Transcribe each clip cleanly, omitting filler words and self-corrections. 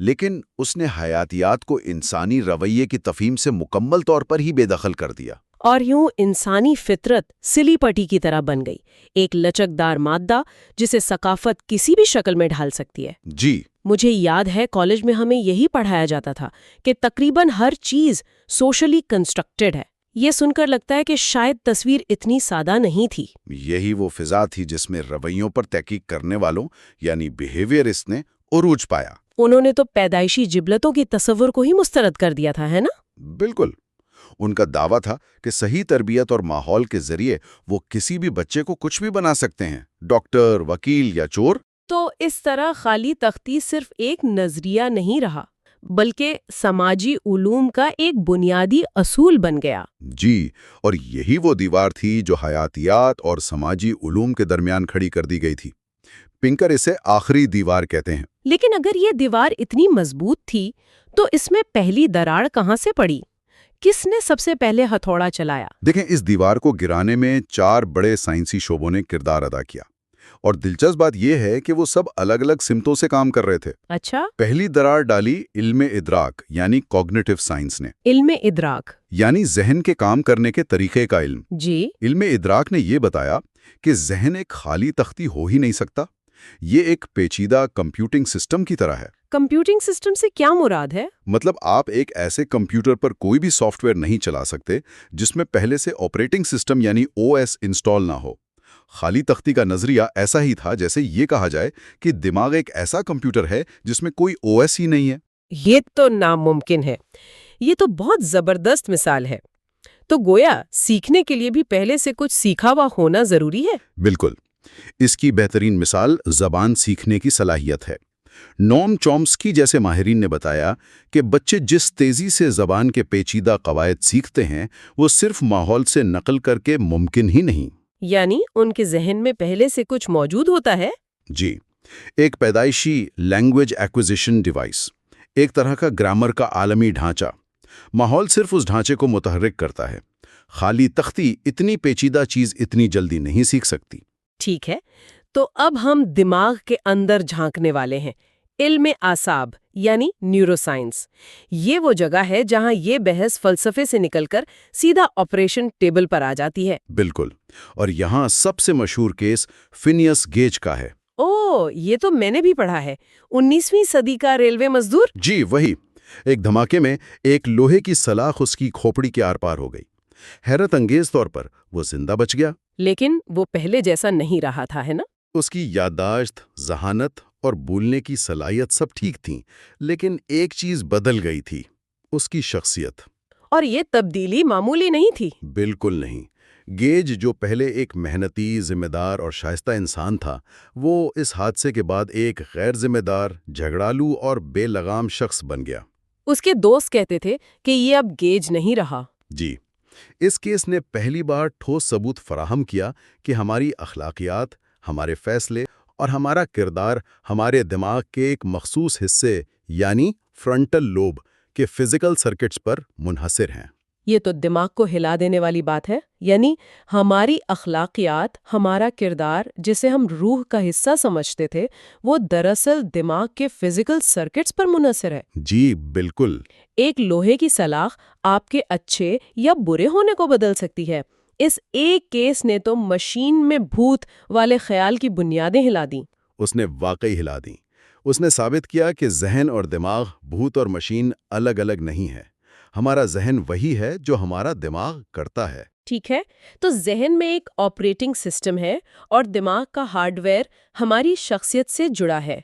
لیکن اس نے حیاتیات کو انسانی رویے کی تفہیم سے مکمل طور پر ہی بے دخل کر دیا۔ اور یوں انسانی فطرت سلی پٹی کی طرح بن گئی، ایک لچکدار مادہ جسے ثقافت کسی بھی شکل میں ڈھال سکتی ہے۔ جی، مجھے یاد ہے کالج میں ہمیں یہی پڑھایا جاتا تھا کہ تقریباً ہر چیز سوشلی کنسٹرکٹڈ ہے۔ یہ سن کر لگتا ہے کہ شاید تصویر اتنی سادہ نہیں تھی۔ یہی وہ فضا تھی جس میں رویوں پر تحقیق کرنے والوں یعنی بیہیویئرسٹ نے عروج پایا۔ انہوں نے تو پیدائشی جبلتوں کی تصور کو ہی مسترد کر دیا تھا، ہے نا؟ بالکل، ان کا دعویٰ تھا کہ صحیح تربیت اور ماحول کے ذریعے وہ کسی بھی بچے کو کچھ بھی بنا سکتے ہیں، ڈاکٹر، وکیل یا چور۔ تو اس طرح خالی تختی صرف ایک نظریہ نہیں رہا، بلکہ سماجی علوم کا ایک بنیادی اصول بن گیا۔ جی، اور یہی وہ دیوار تھی جو حیاتیات اور سماجی علوم کے درمیان کھڑی کر دی گئی تھی۔ پنکر اسے آخری دیوار کہتے ہیں۔ لیکن اگر یہ دیوار اتنی مضبوط تھی تو اس میں پہلی دراڑ کہاں سے پڑی؟ کس نے سب سے پہلے ہتھوڑا چلایا؟ دیکھیں، اس دیوار کو گرانے میں 4 بڑے سائنسی شعبوں نے کردار ادا کیا، اور دلچسپ بات یہ ہے کہ وہ سب الگ الگ سمتوں سے کام کر رہے تھے۔ اچھا، پہلی دراڑ ڈالی علم ادراک یعنی کوگنیٹو سائنس نے، علم ادراک؟ یعنی ذہن کے کام کرنے کے طریقے کا علم۔ جی، علم ادراک نے یہ بتایا کہ ذہن ایک خالی تختی ہو ہی نہیں سکتا، یہ ایک پیچیدہ کمپیوٹنگ سسٹم کی طرح ہے۔ کمپیوٹنگ سسٹم سے کیا مراد ہے؟ مطلب آپ ایک ایسے کمپیوٹر پر کوئی بھی سافٹ ویئر نہیں چلا سکتے جس میں پہلے سے آپریٹنگ سسٹم یعنی OS انسٹال نہ ہو۔ خالی تختی کا نظریہ ایسا ہی تھا جیسے یہ کہا جائے کہ دماغ ایک ایسا کمپیوٹر ہے جس میں کوئی OS ہی نہیں ہے۔ یہ تو ناممکن ہے۔ یہ تو بہت زبردست مثال ہے۔ تو گویا سیکھنے کے لیے بھی پہلے سے کچھ سیکھا ہوا ہونا ضروری ہے۔ بالکل، اس کی بہترین مثال زبان سیکھنے کی صلاحیت ہے۔ نوم چومسکی جیسے ماہرین نے بتایا کہ بچے جس تیزی سے زبان کے پیچیدہ قواعد سیکھتے ہیں وہ صرف ماحول سے نقل کر کے ممکن ہی نہیں۔ یعنی ان کے ذہن میں پہلے سے کچھ موجود ہوتا ہے؟ جی، ایک پیدائشی لینگویج ایکوزیشن ڈیوائس، ایک طرح کا گرامر کا عالمی ڈھانچہ۔ ماحول صرف اس ڈھانچے کو متحرک کرتا ہے۔ خالی تختی اتنی پیچیدہ چیز اتنی جلدی نہیں سیکھ سکتی۔ ٹھیک ہے، تو اب ہم دماغ کے اندر جھانکنے والے ہیں، علم اعصاب یعنی نیورو سائنس۔ یہ وہ جگہ ہے جہاں یہ بحث فلسفے سے نکل کر سیدھا آپریشن ٹیبل پر آ جاتی ہے۔ بالکل، اور یہاں سب سے مشہور کیس فینیس گیج کا ہے۔ اوہ، یہ تو میں نے بھی پڑھا ہے، 19ویں صدی کا ریلوے مزدور۔ جی وہی، ایک دھماکے میں ایک لوہے کی سلاخ اس کی کھوپڑی کے آر پار ہو گئی۔ حیرت انگیز طور پر وہ زندہ بچ گیا، لیکن وہ پہلے جیسا نہیں رہا تھا، ہے نا؟ اس کی یادداشت، ذہانت اور بولنے کی صلاحیت سب ٹھیک تھیں، لیکن ایک چیز بدل گئی تھی، اس کی شخصیت۔ اور یہ تبدیلی معمولی نہیں تھی۔ بالکل نہیں۔ گیج جو پہلے ایک محنتی، ذمہ دار اور شائستہ انسان تھا، وہ اس حادثے کے بعد ایک غیر ذمہ دار، جھگڑالو اور بے لگام شخص بن گیا۔ اس کے دوست کہتے تھے کہ یہ اب گیج نہیں رہا۔ جی، اس کیس نے پہلی بار ٹھوس ثبوت فراہم کیا کہ ہماری اخلاقیات، ہمارے فیصلے اور ہمارا کردار ہمارے دماغ کے ایک مخصوص حصے یعنی فرنٹل لوب کے فزیکل سرکٹس پر منحصر ہیں۔ یہ تو دماغ کو ہلا دینے والی بات ہے، یعنی ہماری اخلاقیات، ہمارا کردار جسے ہم روح کا حصہ سمجھتے تھے، وہ دراصل دماغ کے فزیکل سرکٹس پر منحصر ہے۔ جی بالکل۔ ایک لوہے کی سلاخ آپ کے اچھے یا برے ہونے کو بدل سکتی ہے۔ اس ایک کیس نے تو مشین میں بھوت والے خیال کی بنیادیں ہلا دیں۔ اس نے واقعی ہلا دیں۔ اس نے ثابت کیا کہ ذہن اور دماغ، بھوت اور مشین الگ الگ نہیں ہے۔ ہمارا ذہن وہی ہے جو ہمارا دماغ کرتا ہے۔ ٹھیک ہے، تو ذہن میں ایک آپریٹنگ سسٹم ہے اور دماغ کا ہارڈ ویئر ہماری شخصیت سے جڑا ہے،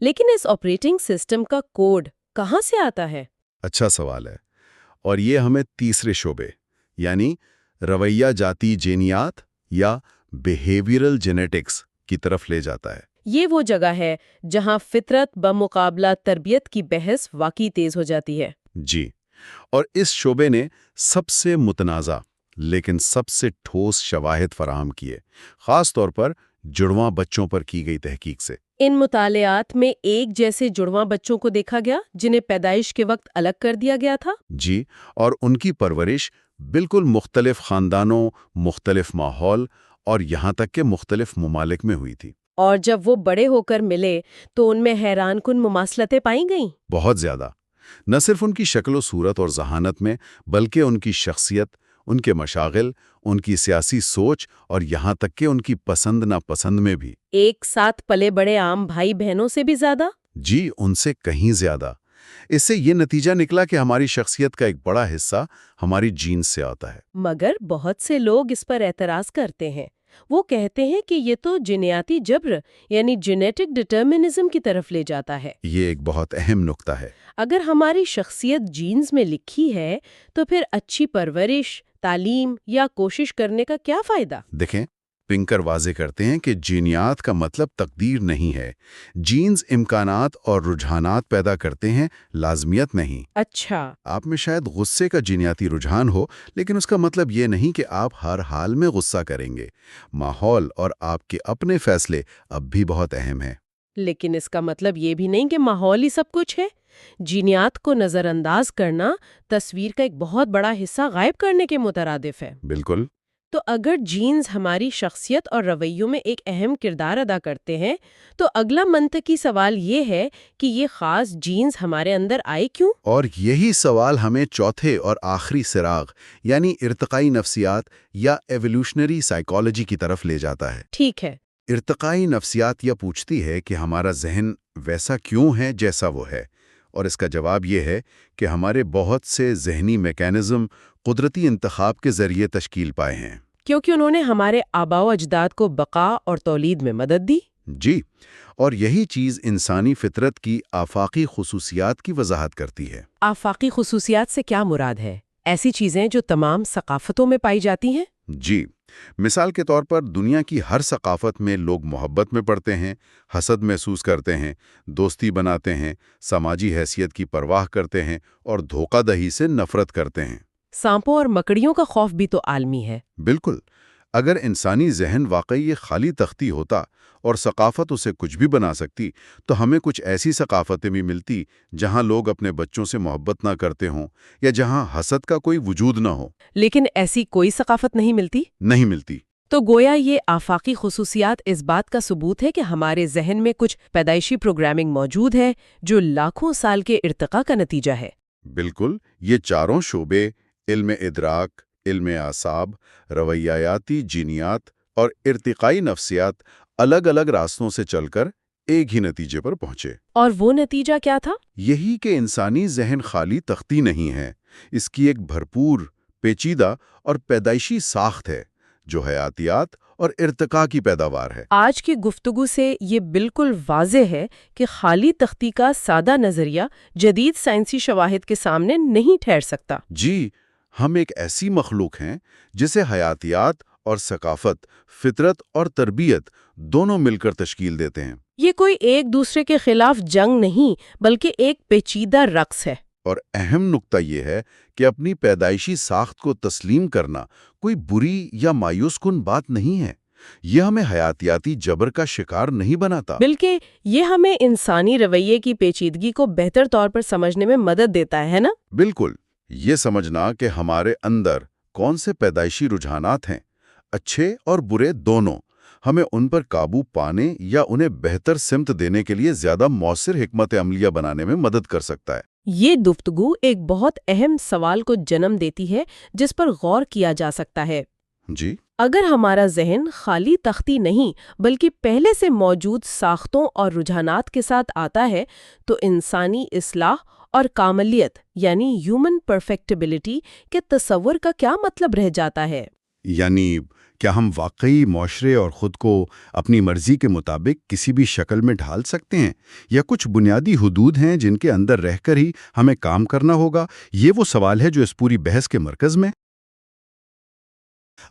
لیکن اس آپریٹنگ سسٹم کا کوڈ کہاں سے آتا ہے؟ اچھا سوال ہے، اور یہ ہمیں تیسرے شعبے یعنی رویہ جاتی جینیات یا بیہیویئرل جینیٹکس کی طرف لے جاتا ہے۔ یہ وہ جگہ ہے جہاں فطرت بمقابلہ تربیت کی بحث واقعی تیز ہو جاتی ہے۔ جی، اور اس شعبے نے سب سے متنازع لیکن سب سے ٹھوس شواہد فراہم کیے، خاص طور پر جڑواں بچوں پر کی گئی تحقیق سے۔ ان مطالعات میں ایک جیسے جڑواں بچوں کو دیکھا گیا جنہیں پیدائش کے وقت الگ کر دیا گیا تھا۔ جی، اور ان کی پرورش بالکل مختلف خاندانوں، مختلف ماحول اور یہاں تک کہ مختلف ممالک میں ہوئی تھی۔ اور جب وہ بڑے ہو کر ملے تو ان میں حیران کن مماثلتیں پائی گئیں؟ بہت زیادہ۔ نہ صرف ان کی شکل و صورت اور ذہانت میں، بلکہ ان کی شخصیت، ان کے مشاغل، ان کی سیاسی سوچ اور یہاں تک کہ ان کی پسند ناپسند میں بھی۔ ایک ساتھ پلے بڑے عام بھائی بہنوں سے بھی زیادہ؟ جی، ان سے کہیں زیادہ۔ اس سے یہ نتیجہ نکلا کہ ہماری شخصیت کا ایک بڑا حصہ ہماری جینز سے آتا ہے۔ مگر بہت سے لوگ اس پر اعتراض کرتے ہیں۔ وہ کہتے ہیں کہ یہ تو جینیاتی جبر یعنی جینیٹک ڈٹرمنزم کی طرف لے جاتا ہے۔ یہ ایک بہت اہم نقطہ ہے۔ اگر ہماری شخصیت جینز میں لکھی ہے تو پھر اچھی پرورش، تعلیم یا کوشش کرنے کا کیا فائدہ؟ دیکھیں، پنکر واضح کرتے ہیں کہ جینیات کا مطلب تقدیر نہیں ہے۔ جینز امکانات اور رجحانات پیدا کرتے ہیں، لازمیت نہیں۔ اچھا۔ آپ میں شاید غصے کا جینیاتی رجحان ہو، لیکن اس کا مطلب یہ نہیں کہ آپ ہر حال میں غصہ کریں گے۔ ماحول اور آپ کے اپنے فیصلے اب بھی بہت اہم ہیں۔ لیکن اس کا مطلب یہ بھی نہیں کہ ماحول ہی سب کچھ ہے۔ جینیات کو نظر انداز کرنا تصویر کا ایک بہت بڑا حصہ غائب کرنے کے مترادف ہے۔ بالکل۔ تو اگر جینز ہماری شخصیت اور رویوں میں ایک اہم کردار ادا کرتے ہیں تو اگلا منطقی سوال یہ ہے کہ یہ خاص جینز ہمارے اندر آئے کیوں؟ اور یہی سوال ہمیں چوتھے اور آخری سراغ یعنی ارتقائی نفسیات یا ایوولوشنری سائیکالوجی کی طرف لے جاتا ہے۔ ٹھیک ہے۔ ارتقائی نفسیات یہ پوچھتی ہے کہ ہمارا ذہن ویسا کیوں ہے جیسا وہ ہے، اور اس کا جواب یہ ہے کہ ہمارے بہت سے ذہنی میکینزم قدرتی انتخاب کے ذریعے تشکیل پائے ہیں۔ کیونکہ انہوں نے ہمارے آباء و اجداد کو بقا اور تولید میں مدد دی؟ جی، اور یہی چیز انسانی فطرت کی آفاقی خصوصیات کی وضاحت کرتی ہے۔ آفاقی خصوصیات سے کیا مراد ہے؟ ایسی چیزیں جو تمام ثقافتوں میں پائی جاتی ہیں؟ جی، مثال کے طور پر دنیا کی ہر ثقافت میں لوگ محبت میں پڑتے ہیں، حسد محسوس کرتے ہیں، دوستی بناتے ہیں، سماجی حیثیت کی پرواہ کرتے ہیں اور دھوکہ دہی سے نفرت کرتے ہیں۔ سانپوں اور مکڑیوں کا خوف بھی تو عالمی ہے۔ بالکل۔ اگر انسانی ذہن واقعی یہ خالی تختی ہوتا اور ثقافت اسے کچھ بھی بنا سکتی، تو ہمیں کچھ ایسی ثقافتیں بھی ملتی جہاں لوگ اپنے بچوں سے محبت نہ کرتے ہوں یا جہاں حسد کا کوئی وجود نہ ہو۔ لیکن ایسی کوئی ثقافت نہیں ملتی؟ نہیں ملتی۔ تو گویا یہ آفاقی خصوصیات اس بات کا ثبوت ہے کہ ہمارے ذہن میں کچھ پیدائشی پروگرامنگ موجود ہے جو لاکھوں سال کے ارتقاء کا نتیجہ ہے۔ بالکل۔ یہ چاروں شعبے، علم ادراک، علم اعصاب، رویاتی جینیات اور ارتقائی نفسیات، الگ الگ راستوں سے چل کر ایک ہی نتیجے پر پہنچے۔ اور وہ نتیجہ کیا تھا؟ یہی کہ انسانی ذہن خالی تختی نہیں ہے، اس کی ایک بھرپور، پیچیدہ اور پیدائشی ساخت ہے جو حیاتیات اور ارتقاء کی پیداوار ہے۔ آج کی گفتگو سے یہ بالکل واضح ہے کہ خالی تختی کا سادہ نظریہ جدید سائنسی شواہد کے سامنے نہیں ٹھہر سکتا۔ جی، ہم ایک ایسی مخلوق ہیں جسے حیاتیات اور ثقافت، فطرت اور تربیت دونوں مل کر تشکیل دیتے ہیں۔ یہ کوئی ایک دوسرے کے خلاف جنگ نہیں بلکہ ایک پیچیدہ رقص ہے۔ اور اہم نقطہ یہ ہے کہ اپنی پیدائشی ساخت کو تسلیم کرنا کوئی بری یا مایوس کن بات نہیں ہے۔ یہ ہمیں حیاتیاتی جبر کا شکار نہیں بناتا، بلکہ یہ ہمیں انسانی رویے کی پیچیدگی کو بہتر طور پر سمجھنے میں مدد دیتا ہے نا؟ بالکل۔ یہ سمجھنا کہ ہمارے اندر کون سے پیدائشی رجحانات ہیں، اچھے اور برے دونوں، ہمیں ان پر قابو پانے یا انہیں بہتر سمت دینے کے لیے زیادہ مؤثر حکمت عملیہ بنانے میں مدد کر سکتا ہے۔ یہ گفتگو ایک بہت اہم سوال کو جنم دیتی ہے جس پر غور کیا جا سکتا ہے۔ جی، اگر ہمارا ذہن خالی تختی نہیں بلکہ پہلے سے موجود ساختوں اور رجحانات کے ساتھ آتا ہے تو انسانی اصلاح اور کاملیت یعنی ہیومن پرفیکٹیبلٹی کے تصور کا کیا مطلب رہ جاتا ہے؟ یعنی کیا ہم واقعی معاشرے اور خود کو اپنی مرضی کے مطابق کسی بھی شکل میں ڈھال سکتے ہیں، یا کچھ بنیادی حدود ہیں جن کے اندر رہ کر ہی ہمیں کام کرنا ہوگا؟ یہ وہ سوال ہے جو اس پوری بحث کے مرکز میں۔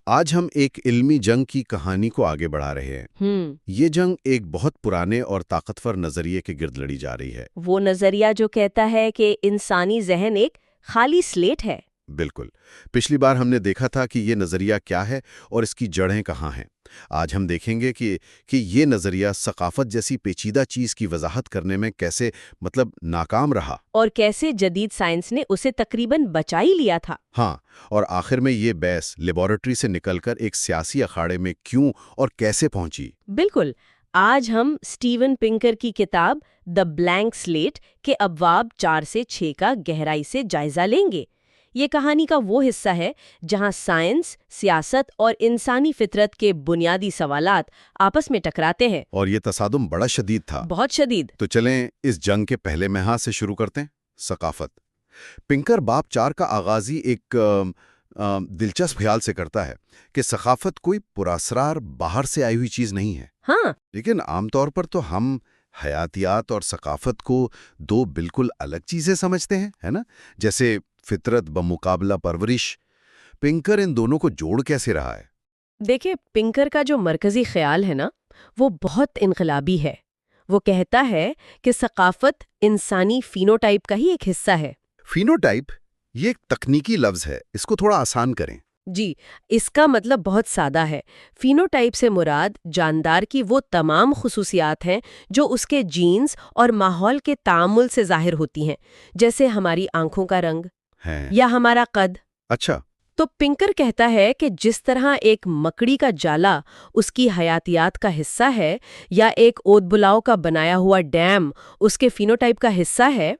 آج ہم ایک علمی جنگ کی کہانی کو آگے بڑھا رہے ہیں۔ یہ جنگ ایک بہت پرانے اور طاقتور نظریے کے گرد لڑی جا رہی ہے۔ وہ نظریہ جو کہتا ہے کہ انسانی ذہن ایک خالی سلیٹ ہے۔ بالکل۔ پچھلی بار ہم نے دیکھا تھا کہ یہ نظریہ کیا ہے اور اس کی جڑیں کہاں ہیں۔ آج ہم دیکھیں گے کہ یہ نظریہ ثقافت جیسی پیچیدہ چیز کی وضاحت کرنے میں کیسے ناکام رہا، اور کیسے جدید سائنس نے اسے تقریباً بچا ہی لیا تھا۔ ہاں، اور آخر میں یہ بحث لیبارٹری سے نکل کر ایک سیاسی اکھاڑے میں کیوں اور کیسے پہنچی۔ بالکل۔ آج ہم سٹیون پنکر کی کتاب دی بلینک سلیٹ کے ابواب 4 سے 6 کا گہرائی سے جائزہ لیں گے۔ یہ کہانی کا وہ حصہ ہے جہاں سائنس، سیاست اور انسانی فطرت کے بنیادی سوالات آپس میں ٹکراتے ہیں۔ اور یہ تصادم بڑا شدید تھا، بہت شدید۔ تو چلیں اس جنگ کے پہلے محاذ سے شروع کرتے ہیں، ثقافت۔ پنکر باب 4 کا آغاز ہی ایک دلچسپ خیال سے کرتا ہے کہ ثقافت کوئی پراسرار باہر سے آئی ہوئی چیز نہیں ہے۔ ہاں، لیکن عام طور پر تو ہم حیاتیات اور ثقافت کو دو بالکل الگ چیزیں سمجھتے ہیں، ہے نا؟ جیسے فطرت بمقابلہ پرورش۔ پنکر ان دونوں کو جوڑ کیسے رہا ہے؟ دیکھیں، پنکر کا جو مرکزی خیال ہے نا، وہ بہت انقلابی ہے۔ وہ کہتا ہے کہ ثقافت انسانی فینوٹائپ کا ہی ایک حصہ ہے۔ فینوٹائپ یہ ایک تکنیکی لفظ ہے، اس کو تھوڑا آسان کریں۔ جی، اس کا مطلب بہت سادہ ہے۔ فینوٹائپ سے مراد جاندار کی وہ تمام خصوصیات ہیں جو اس کے جینز اور ماحول کے تعامل سے ظاہر ہوتی ہیں، جیسے ہماری آنکھوں کا رنگ ہیں یا ہمارا قد۔ اچھا، تو پنکر کہتا ہے کہ جس طرح ایک مکڑی کا جالا اس کی حیاتیات کا حصہ ہے، یا ایک اود بلاؤ کا بنایا ہوا ڈیم اس کے فینوٹائپ کا حصہ ہے،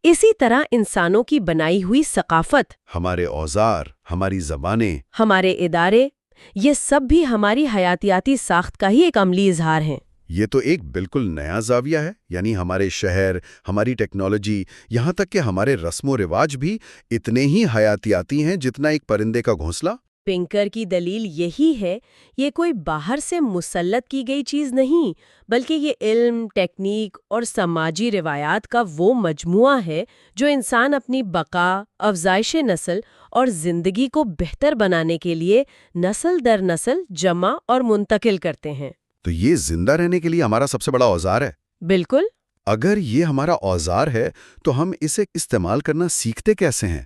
اسی طرح انسانوں کی بنائی ہوئی ثقافت، ہمارے اوزار، ہماری زبانیں، ہمارے ادارے، یہ سب بھی ہماری حیاتیاتی ساخت کا ہی ایک عملی اظہار ہیں۔ یہ تو ایک بالکل نیا زاویہ ہے، یعنی ہمارے شہر، ہماری ٹیکنالوجی، یہاں تک کہ ہمارے رسم و رواج بھی اتنے ہی حیاتیاتی ہیں جتنا ایک پرندے کا گھونسلہ۔ پنکر کی دلیل یہی ہے، یہ کوئی باہر سے مسلط کی گئی چیز نہیں، بلکہ یہ علم، ٹیکنیک اور سماجی روایات کا وہ مجموعہ ہے جو انسان اپنی بقا، افزائش نسل اور زندگی کو بہتر بنانے کے لیے نسل در نسل جمع اور منتقل کرتے ہیں۔ تو یہ زندہ رہنے کے لیے ہمارا سب سے بڑا اوزار ہے۔ بالکل۔ اگر یہ ہمارا اوزار ہے تو ہم اسے استعمال کرنا سیکھتے کیسے ہیں؟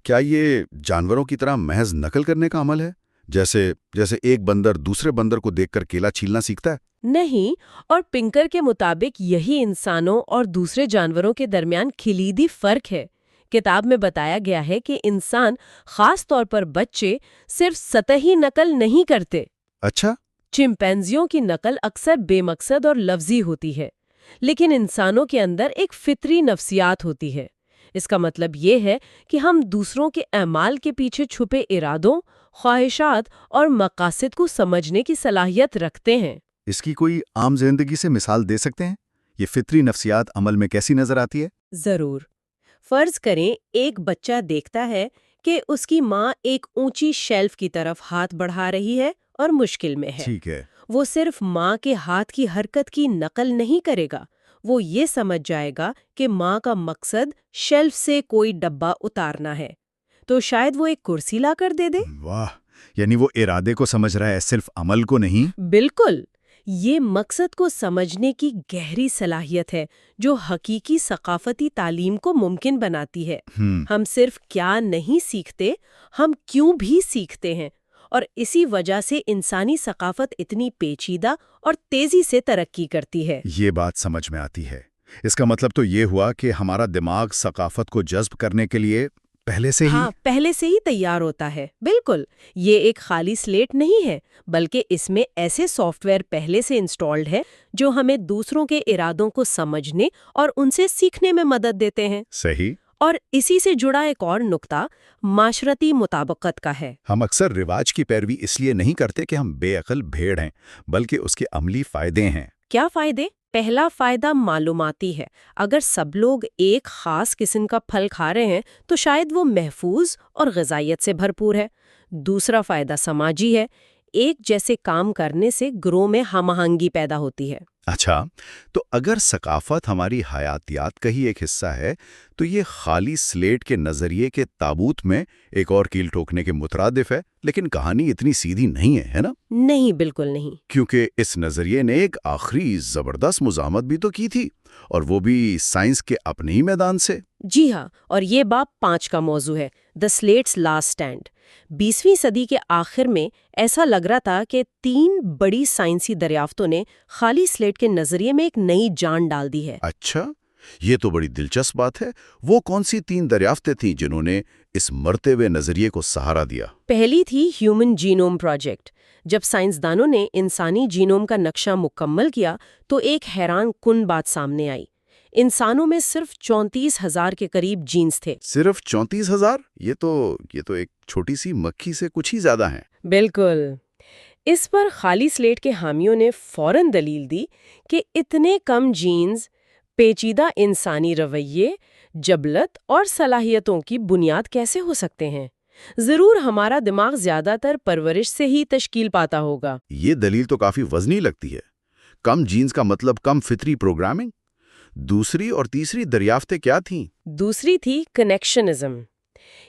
کیا یہ جانوروں کی طرح محض نقل کرنے کا عمل ہے، جیسے ایک بندر دوسرے بندر کو دیکھ کر کیلا چھیلنا سیکھتا ہے؟ نہیں، اور پنکر کے مطابق یہی انسانوں اور دوسرے جانوروں کے درمیان کلیدی فرق ہے۔ کتاب میں بتایا گیا ہے کہ انسان، خاص طور پر بچے، صرف سطحی نقل نہیں کرتے۔ اچھا، چمپینزیوں کی نقل اکثر بے مقصد اور لفظی ہوتی ہے، لیکن انسانوں کے اندر ایک فطری نفسیات ہوتی ہے۔ اس کا مطلب یہ ہے کہ ہم دوسروں کے اعمال کے پیچھے چھپے ارادوں، خواہشات اور مقاصد کو سمجھنے کی صلاحیت رکھتے ہیں۔ اس کی کوئی عام زندگی سے مثال دے سکتے ہیں؟ یہ فطری نفسیات عمل میں کیسی نظر آتی ہے؟ ضرور۔ فرض کریں ایک بچہ دیکھتا ہے کہ اس کی ماں ایک اونچی شیلف کی طرف ہاتھ بڑھا رہی ہے اور مشکل میں ہے۔ ٹھیک ہے۔ وہ صرف ماں کے ہاتھ کی حرکت کی نقل نہیں کرے گا، وہ یہ سمجھ جائے گا کہ ماں کا مقصد شیلف سے کوئی ڈبہ اتارنا ہے، تو شاید وہ ایک کرسی لا کر دے دے۔ واہ، یعنی وہ ارادے کو سمجھ رہا ہے، صرف عمل کو نہیں۔ بالکل، یہ مقصد کو سمجھنے کی گہری صلاحیت ہے جو حقیقی ثقافتی تعلیم کو ممکن بناتی ہے۔ ہم صرف کیا نہیں سیکھتے، ہم کیوں بھی سیکھتے ہیں، اور اسی وجہ سے انسانی ثقافت اتنی پیچیدہ اور تیزی سے ترقی کرتی ہے۔ یہ بات سمجھ میں آتی ہے۔ اس کا مطلب تو یہ ہوا کہ ہمارا دماغ ثقافت کو جذب کرنے کے لیے پہلے سے ہی پہلے سے ہی تیار ہوتا ہے۔ بالکل، یہ ایک خالی سلیٹ نہیں ہے، بلکہ اس میں ایسے سافٹ ویئر پہلے سے انسٹالڈ ہے جو ہمیں دوسروں کے ارادوں کو سمجھنے اور ان سے سیکھنے میں مدد دیتے ہیں۔ صحیح۔ اور اسی سے جڑا ایک اور نقطہ معاشرتی مطابقت کا ہے۔ ہم اکثر رواج کی پیروی اس لیے نہیں کرتے کہ ہم بے عقل بھیڑ ہیں، بلکہ اس کے عملی فائدے ہیں۔ کیا فائدے؟ پہلا فائدہ معلوماتی ہے۔ اگر سب لوگ ایک خاص قسم کا پھل کھا رہے ہیں تو شاید وہ محفوظ اور غذائیت سے بھرپور ہے۔ دوسرا فائدہ سماجی ہے۔ ایک جیسے کام کرنے سے گروہ میں ہم آہنگی پیدا ہوتی ہے۔ اچھا، تو اگر ثقافت ہماری حیاتیات کا ہی ایک حصہ ہے تو یہ خالی سلیٹ کے نظریے کے تابوت میں ایک اور کیل ٹھوکنے کے مترادف ہے، لیکن کہانی اتنی سیدھی نہیں ہے نا؟ نہیں، بالکل نہیں۔ کیونکہ اس نظریے نے ایک آخری زبردست مزاحمت بھی تو کی تھی، اور وہ بھی سائنس کے اپنے ہی میدان سے۔ جی ہاں، اور یہ باب 5 کا موضوع ہے، دی سلیٹس لاسٹ سٹینڈ۔ 20ویں صدی کے آخر میں ایسا لگ رہا تھا کہ 3 بڑی سائنسی دریافتوں نے خالی سلیٹ کے نظریے میں ایک نئی جان ڈال دی ہے۔ اچھا، یہ تو بڑی دلچسپ بات ہے۔ وہ کون سی 3 دریافتیں تھیں جنہوں نے اس مرتے ہوئے نظریے کو سہارا دیا؟ پہلی تھی ہیومن جینوم پروجیکٹ، جب سائنسدانوں نے انسانی جینوم کا نقشہ مکمل کیا تو ایک حیران کن بات سامنے آئی۔ انسانوں میں صرف 34,000 کے قریب جینز تھے۔ صرف 34,000؟ یہ تو ایک چھوٹی سی مکھی سے کچھ ہی زیادہ ہیں۔ بالکل۔ اس پر خالی سلیٹ کے حامیوں نے فوراً دلیل دی کہ اتنے کم جینز پیچیدہ انسانی رویے، جبلت اور صلاحیتوں کی بنیاد کیسے ہو سکتے ہیں؟ ضرور ہمارا دماغ زیادہ تر پرورش سے ہی تشکیل پاتا ہوگا۔ یہ دلیل تو کافی وزنی لگتی ہے۔ کم جینز کا مطلب کم فطری پروگرامنگ؟ دوسری اور تیسری دریافتیں کیا تھیں؟ دوسری تھی کنیکشنزم۔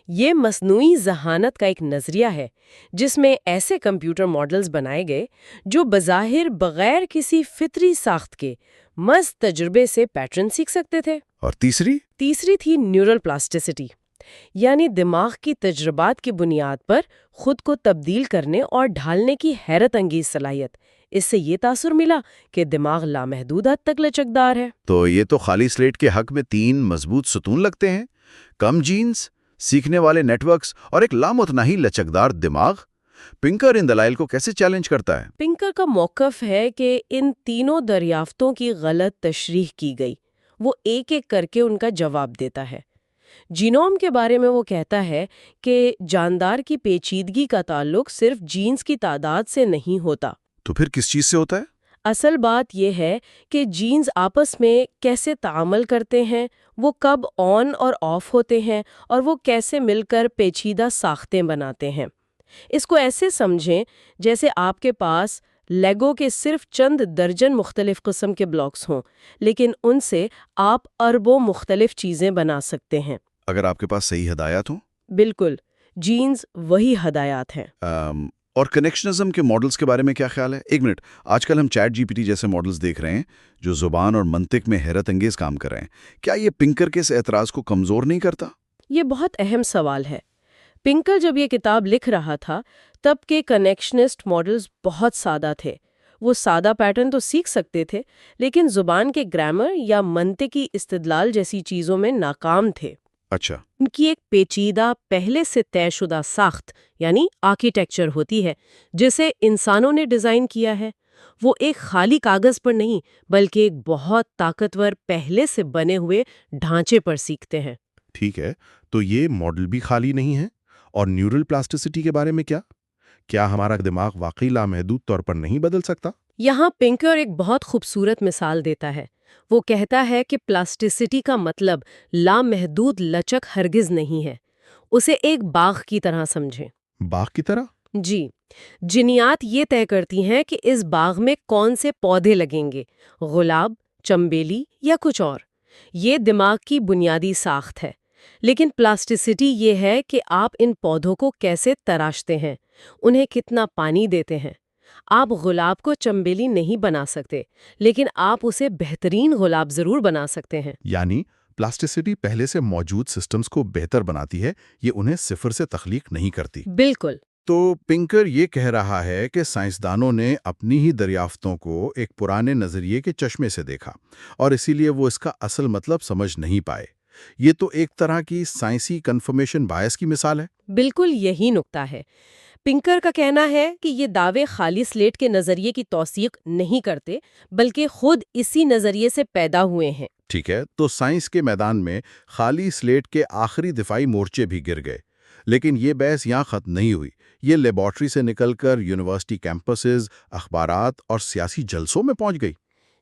یہ مصنوعی ذہانت کا ایک نظریہ ہے جس میں ایسے کمپیوٹر ماڈلز بنائے گئے جو بظاہر بغیر کسی فطری ساخت کے محض تجربے سے پیٹرن سیکھ سکتے تھے۔ اور تیسری تھی نیورل پلاسٹیسٹی، یعنی دماغ کی تجربات کی بنیاد پر خود کو تبدیل کرنے اور ڈھالنے کی حیرت انگیز صلاحیت۔ اس سے یہ تاثر ملا کہ دماغ لامحدود حد تک لچکدار ہے۔ تو یہ تو خالی سلیٹ کے حق میں 3 مضبوط ستون لگتے ہیں: کم جینز، سیکھنے والے نیٹ ورکس اور ایک لامتناہی لچکدار دماغ۔ پنکر ان دلائل کو کیسے چیلنج کرتا ہے؟ پنکر کا موقف ہے کہ ان تینوں دریافتوں کی غلط تشریح کی گئی۔ وہ ایک ایک کر کے ان کا جواب دیتا ہے۔ جینوم کے بارے میں وہ کہتا ہے کہ جاندار کی پیچیدگی کا تعلق صرف جینز کی تعداد سے نہیں ہوتا۔ تو پھر کس چیز سے ہوتا ہے؟ اصل بات یہ ہے کہ جینز آپس میں کیسے تعامل کرتے ہیں، وہ کب آن اور آف ہوتے ہیں، اور وہ کیسے مل کر پیچیدہ ساختیں بناتے ہیں۔ اس کو ایسے سمجھیں جیسے آپ کے پاس لیگو کے صرف چند درجن مختلف قسم کے بلاکس ہوں، لیکن ان سے آپ اربوں مختلف چیزیں بنا سکتے ہیں۔ اگر آپ کے پاس صحیح ہدایات ہوں؟ بالکل، جینز وہی ہدایات ہیں۔ اور کنیکشنزم کے ماڈلز کے بارے میں کیا خیال ہے؟ ایک منٹ، آج کل ہم چیٹ جی پی ٹی جیسے ماڈلز دیکھ رہے ہیں جو زبان اور منطق میں حیرت انگیز کام کر رہے ہیں۔ کیا یہ پنکر کے اس اعتراض کو کمزور نہیں کرتا؟ یہ بہت اہم سوال ہے۔ پنکر جب یہ کتاب لکھ رہا تھا تب کے کنیکشنسٹ ماڈلز بہت سادہ تھے۔ وہ سادہ پیٹرن تو سیکھ سکتے تھے لیکن زبان کے گرامر یا منطقی استدلال جیسی چیزوں میں ناکام تھے۔ اچھا۔ ان کی ایک پیچیدہ پہلے سے طے شدہ ساخت یعنی آرکیٹیکچر ہوتی ہے جسے انسانوں نے ڈیزائن کیا ہے۔ وہ ایک خالی کاغذ پر نہیں بلکہ ایک بہت طاقتور پہلے سے بنے ہوئے ڈھانچے پر سیکھتے ہیں۔ ٹھیک ہے، تو یہ ماڈل بھی خالی نہیں ہے۔ اور نیورل پلاسٹیسٹی کے بارے میں کیا ہمارا دماغ واقعی لامحدود طور پر نہیں بدل سکتا؟ یہاں پنکر ایک بہت خوبصورت مثال دیتا ہے۔ وہ کہتا ہے کہ پلاسٹیسٹی کا مطلب لامحدود لچک ہرگز نہیں ہے۔ اسے ایک باغ کی طرح سمجھیں۔ باغ کی طرح؟ جی، جینیات یہ طے کرتی ہیں کہ اس باغ میں کون سے پودے لگیں گے، گلاب، چمبیلی یا کچھ اور۔ یہ دماغ کی بنیادی ساخت ہے۔ لیکن پلاسٹیسٹی یہ ہے کہ آپ ان پودوں کو کیسے تراشتے ہیں، انہیں کتنا پانی دیتے ہیں۔ آپ گلاب کو چمبیلی نہیں بنا سکتے، لیکن آپ اسے بہترین گلاب ضرور بنا سکتے ہیں۔ یعنی پلاسٹیسٹی پہلے سے موجود سسٹمز کو بہتر بناتی ہے، یہ انہیں صفر سے تخلیق نہیں کرتی۔ بالکل۔ تو پنکر یہ کہہ رہا ہے کہ سائنسدانوں نے اپنی ہی دریافتوں کو ایک پرانے نظریے کے چشمے سے دیکھا اور اسی لیے وہ اس کا اصل مطلب سمجھ نہیں پائے۔ یہ تو ایک طرح کی سائنسی کنفرمیشن بائس کی مثال ہے۔ بالکل یہی نقطہ ہے۔ پنکر کا کہنا ہے کہ یہ دعوے خالی سلیٹ کے نظریے کی توثیق نہیں کرتے بلکہ خود اسی نظریے سے پیدا ہوئے ہیں۔ ٹھیک ہے، تو سائنس کے میدان میں خالی سلیٹ کے آخری دفاعی مورچے بھی گر گئے، لیکن یہ بحث یہاں ختم نہیں ہوئی۔ یہ لیبارٹری سے نکل کر یونیورسٹی کیمپسز، اخبارات اور سیاسی جلسوں میں پہنچ گئی۔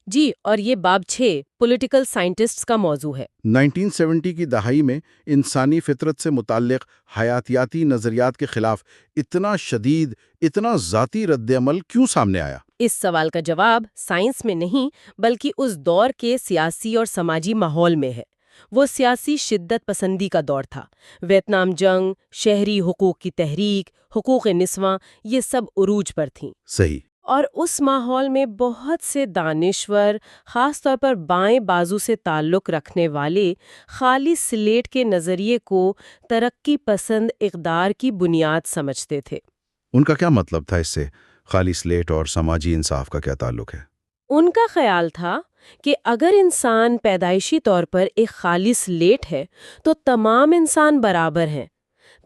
جی، اور یہ باب 6 پولیٹیکل سائنٹسٹس کا موضوع ہے۔ 1970 کی دہائی میں انسانی فطرت سے متعلق حیاتیاتی نظریات کے خلاف اتنا شدید، اتنا ذاتی رد عمل کیوں سامنے آیا؟ اس سوال کا جواب سائنس میں نہیں بلکہ اس دور کے سیاسی اور سماجی ماحول میں ہے۔ وہ سیاسی شدت پسندی کا دور تھا۔ ویتنام جنگ، شہری حقوق کی تحریک، حقوق نسواں، یہ سب عروج پر تھیں۔ صحیح۔ اور اس ماحول میں بہت سے دانشور، خاص طور پر بائیں بازو سے تعلق رکھنے والے، خالی سلیٹ کے نظریے کو ترقی پسند اقدار کی بنیاد سمجھتے تھے۔ ان کا کیا مطلب تھا اس سے؟ خالی سلیٹ اور سماجی انصاف کا کیا تعلق ہے؟ ان کا خیال تھا کہ اگر انسان پیدائشی طور پر ایک خالی سلیٹ ہے تو تمام انسان برابر ہیں۔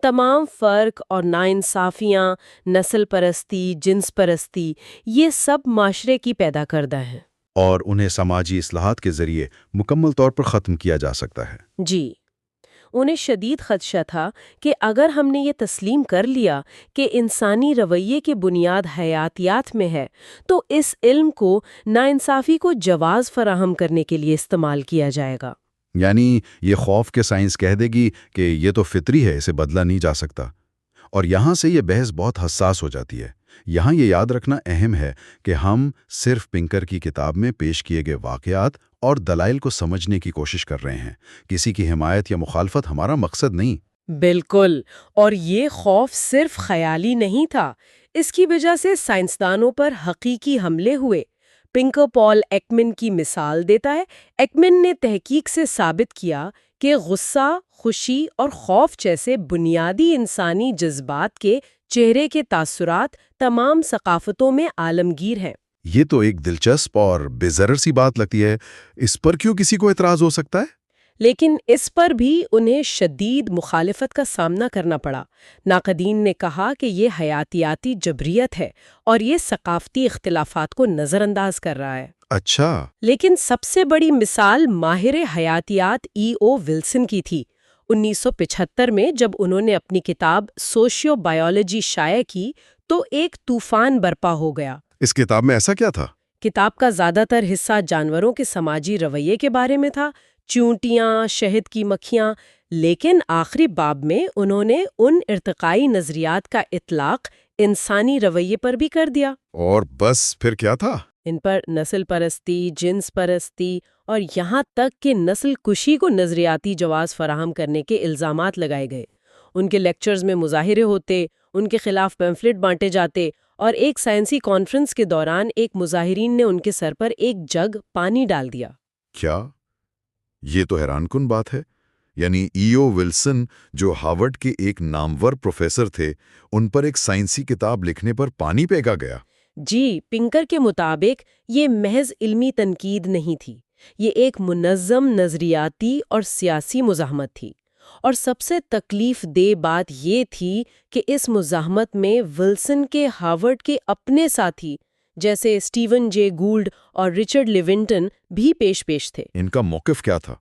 تمام فرق اور ناانصافیاں، نسل پرستی، جنس پرستی، یہ سب معاشرے کی پیدا کردہ ہیں۔ اور انہیں سماجی اصلاحات کے ذریعے مکمل طور پر ختم کیا جا سکتا ہے۔ جی، انہیں شدید خدشہ تھا کہ اگر ہم نے یہ تسلیم کر لیا کہ انسانی رویے کی بنیاد حیاتیات میں ہے تو اس علم کو ناانصافی کو جواز فراہم کرنے کے لیے استعمال کیا جائے گا۔ یعنی یہ خوف کہ سائنس کہہ دے گی کہ یہ تو فطری ہے، اسے بدلا نہیں جا سکتا۔ اور یہاں سے یہ بحث بہت حساس ہو جاتی ہے۔ یہاں یہ یاد رکھنا اہم ہے کہ ہم صرف پنکر کی کتاب میں پیش کیے گئے واقعات اور دلائل کو سمجھنے کی کوشش کر رہے ہیں۔ کسی کی حمایت یا مخالفت ہمارا مقصد نہیں۔ بالکل، اور یہ خوف صرف خیالی نہیں تھا، اس کی وجہ سے سائنسدانوں پر حقیقی حملے ہوئے۔ پنکر پال ایکمن کی مثال دیتا ہے۔ ایکمن نے تحقیق سے ثابت کیا کہ غصہ، خوشی اور خوف جیسے بنیادی انسانی جذبات کے چہرے کے تاثرات تمام ثقافتوں میں عالمگیر ہیں۔ یہ تو ایک دلچسپ اور بے ضرر سی بات لگتی ہے۔ اس پر کیوں کسی کو اعتراض ہو سکتا ہے؟ لیکن اس پر بھی انہیں شدید مخالفت کا سامنا کرنا پڑا۔ ناقدین نے کہا کہ یہ حیاتیاتی جبریت ہے اور یہ ثقافتی اختلافات کو نظر انداز کر رہا ہے۔ اچھا۔ لیکن سب سے بڑی مثال ماہر حیاتیات او ولسن کی تھی۔ 1975 میں جب انہوں نے اپنی کتاب سوشیو بایولوجی شائع کی تو ایک طوفان برپا ہو گیا۔ اس کتاب میں ایسا کیا تھا؟ کتاب کا زیادہ تر حصہ جانوروں کے سماجی رویے کے بارے میں تھا، چیونٹیاں، شہد کی مکھیاں، لیکن آخری باب میں انہوں نے ان ارتقائی نظریات کا اطلاق انسانی رویے پر بھی کر دیا۔ اور بس پھر کیا تھا؟ ان پر نسل پرستی، جنس پرستی اور یہاں تک کہ نسل کشی کو نظریاتی جواز فراہم کرنے کے الزامات لگائے گئے۔ ان کے لیکچرز میں مظاہرے ہوتے، ان کے خلاف پیمفلٹ بانٹے جاتے، اور ایک سائنسی کانفرنس کے دوران ایک مظاہرین نے ان کے سر پر ایک جگ پانی ڈال دیا۔ کیا؟ یہ تو حیران کن بات ہے۔ یعنی او ولسن، جو ہارورڈ کے ایک نامور پروفیسر تھے، ان پر ایک سائنسی کتاب لکھنے پر پانی پھینکا گیا۔ جی، پنکر کے مطابق یہ محض علمی تنقید نہیں تھی، یہ ایک منظم نظریاتی اور سیاسی مزاحمت تھی۔ اور سب سے تکلیف دہ بات یہ تھی کہ اس مزاحمت میں ولسن کے ہارورڈ کے اپنے ساتھی جیسے اسٹیون جے گولڈ اور رچرڈ لیونٹن بھی پیش تھے۔ ان کا موقف کیا تھا؟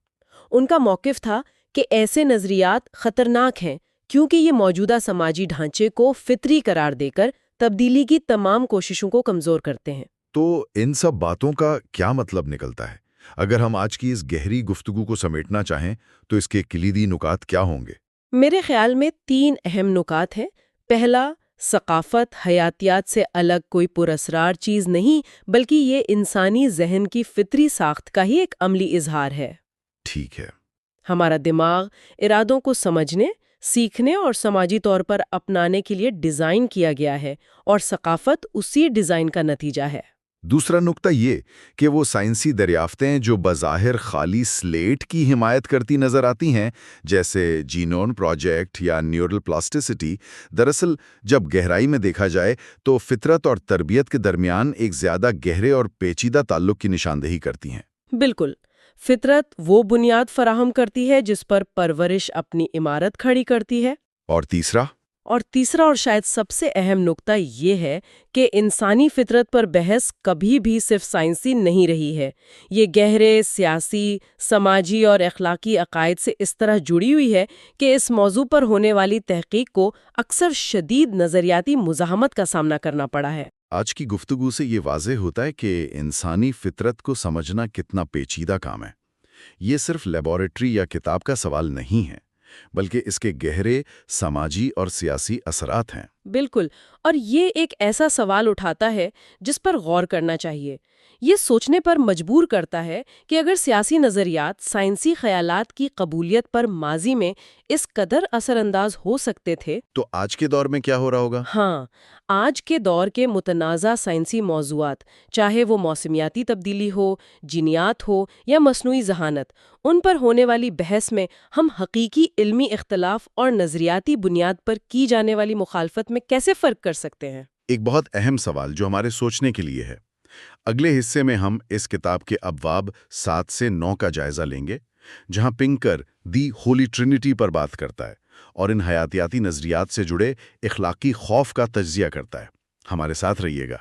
ان کا موقف تھا کہ ایسے نظریات خطرناک ہیں کیونکہ یہ موجودہ سماجی ڈھانچے کو فطری قرار دے کر تبدیلی کی تمام کوششوں کو کمزور کرتے ہیں۔ تو ان سب باتوں کا کیا مطلب نکلتا ہے؟ اگر ہم آج کی اس گہری گفتگو کو سمیٹنا چاہیں تو اس کے کلیدی نکات کیا ہوں گے؟ میرے خیال میں 3 اہم نکات ہیں۔ پہلا، ثقافت حیاتیات سے الگ کوئی پراسرار چیز نہیں، بلکہ یہ انسانی ذہن کی فطری ساخت کا ہی ایک عملی اظہار ہے۔ ٹھیک ہے۔ ہمارا دماغ ارادوں کو سمجھنے، سیکھنے اور سماجی طور پر اپنانے کے لیے ڈیزائن کیا گیا ہے، اور ثقافت اسی ڈیزائن کا نتیجہ ہے۔ دوسرا نقطہ یہ کہ وہ سائنسی دریافتیں جو بظاہر خالی سلیٹ کی حمایت کرتی نظر آتی ہیں، جیسے جینوم پروجیکٹ یا نیورل پلاسٹیسٹی، دراصل جب گہرائی میں دیکھا جائے تو فطرت اور تربیت کے درمیان ایک زیادہ گہرے اور پیچیدہ تعلق کی نشاندہی کرتی ہیں۔ بالکل، فطرت وہ بنیاد فراہم کرتی ہے جس پر پرورش اپنی عمارت کھڑی کرتی ہے۔ اور تیسرا اور شاید سب سے اہم نقطہ یہ ہے کہ انسانی فطرت پر بحث کبھی بھی صرف سائنسی نہیں رہی ہے، یہ گہرے سیاسی، سماجی اور اخلاقی عقائد سے اس طرح جڑی ہوئی ہے کہ اس موضوع پر ہونے والی تحقیق کو اکثر شدید نظریاتی مزاحمت کا سامنا کرنا پڑا ہے۔ آج کی گفتگو سے یہ واضح ہوتا ہے کہ انسانی فطرت کو سمجھنا کتنا پیچیدہ کام ہے۔ یہ صرف لیبارٹری یا کتاب کا سوال نہیں ہے، بلکہ اس کے گہرے سماجی اور سیاسی اثرات ہیں۔ بالکل، اور یہ ایک ایسا سوال اٹھاتا ہے جس پر غور کرنا چاہیے۔ یہ سوچنے پر مجبور کرتا ہے کہ اگر سیاسی نظریات سائنسی خیالات کی قبولیت پر ماضی میں اس قدر اثر انداز ہو سکتے تھے تو آج کے دور میں کیا ہو رہا ہوگا؟ ہاں، آج کے دور کے متنازع سائنسی موضوعات، چاہے وہ موسمیاتی تبدیلی ہو، جینیات ہو یا مصنوعی ذہانت، ان پر ہونے والی بحث میں ہم حقیقی علمی اختلاف اور نظریاتی بنیاد پر کی جانے والی مخالفت میں کیسے فرق کر سکتے ہیں؟ ایک بہت اہم سوال جو ہمارے سوچنے کے لیے ہے۔ اگلے حصے میں ہم اس کتاب کے ابواب 7 سے 9 کا جائزہ لیں گے، جہاں پنکر دی ہولی ٹرینٹی پر بات کرتا ہے، اور ان حیاتیاتی نظریات سے جڑے اخلاقی خوف کا تجزیہ کرتا ہے۔ ہمارے ساتھ رہیے گا۔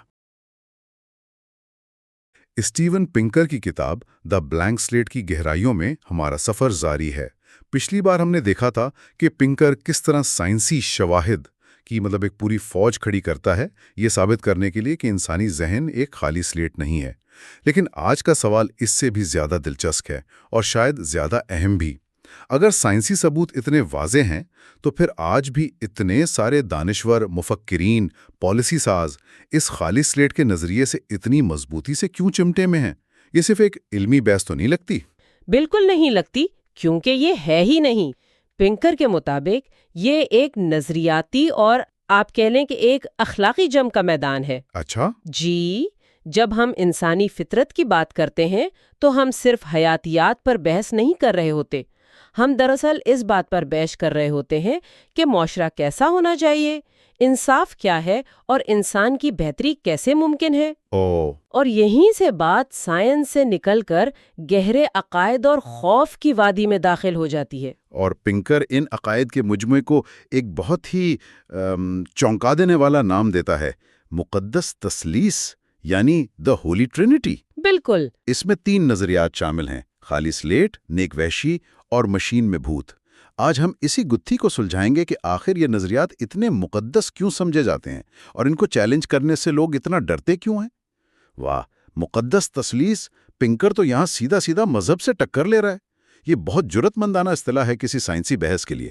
اسٹیون پنکر کی کتاب دا بلینک سلیٹ کی گہرائیوں میں ہمارا سفر جاری ہے۔ پچھلی بار ہم نے دیکھا تھا کہ پنکر کس طرح سائنسی شواہد کی ایک پوری فوج کھڑی کرتا ہے یہ ثابت کرنے کے لیے کہ انسانی ذہن ایک خالی سلیٹ نہیں ہے۔ لیکن آج کا سوال اس سے بھی زیادہ دلچسپ ہے اور شاید زیادہ اہم بھی۔ اگر سائنسی ثبوت اتنے واضح ہیں تو پھر آج بھی اتنے سارے دانشور، مفکرین، پالیسی ساز اس خالی سلیٹ کے نظریے سے اتنی مضبوطی سے کیوں چمٹے میں ہیں؟ یہ صرف ایک علمی بحث تو نہیں لگتی؟ بالکل نہیں لگتی، کیونکہ یہ ہے ہی نہیں۔ پنکر کے مطابق یہ ایک نظریاتی اور آپ کہہ لیں کہ ایک اخلاقی جنگ کا میدان ہے۔ اچھا، جی، جب ہم انسانی فطرت کی بات کرتے ہیں تو ہم صرف حیاتیات پر بحث نہیں کر رہے ہوتے، ہم دراصل اس بات پر بحث کر رہے ہوتے ہیں کہ معاشرہ کیسا ہونا چاہیے، انصاف کیا ہے اور انسان کی بہتری کیسے ممکن ہے۔ اور یہیں سے بات سائنس سے نکل کر گہرے عقائد اور خوف کی وادی میں داخل ہو جاتی ہے۔ اور پنکر ان عقائد کے مجموعے کو ایک بہت ہی چونکا دینے والا نام دیتا ہے، مقدس تثلیث، یعنی دا ہولی ٹرینٹی۔ بالکل۔ اس میں 3 نظریات شامل ہیں: خالی سلیٹ، نیک وحشی اور مشین میں بھوت۔ آج ہم اسی گتھی کو سلجھائیں گے کہ آخر یہ نظریات اتنے مقدس کیوں سمجھے جاتے ہیں اور ان کو چیلنج کرنے سے لوگ اتنا ڈرتے کیوں ہیں۔ واہ، مقدس تثلیث! پنکر تو یہاں سیدھا سیدھا مذہب سے ٹکر لے رہا ہے۔ یہ بہت جرأت مندانہ اصطلاح ہے کسی سائنسی بحث کے لیے۔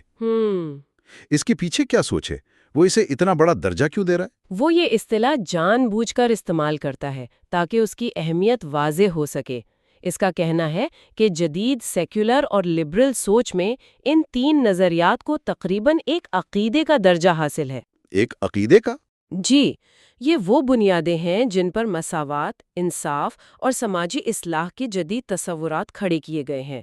اس کے پیچھے کیا سوچ ہے؟ وہ اسے اتنا بڑا درجہ کیوں دے رہا ہے؟ وہ یہ اصطلاح جان بوجھ کر استعمال کرتا ہے تاکہ اس کی اہمیت واضح ہو سکے۔ اس کا کہنا ہے کہ جدید سیکولر اور لبرل سوچ میں ان 3 نظریات کو تقریباً ایک عقیدے کا درجہ حاصل ہے۔ ایک عقیدے کا؟ جی، یہ وہ بنیادیں ہیں جن پر مساوات، انصاف اور سماجی اصلاح کے جدید تصورات کھڑے کیے گئے ہیں۔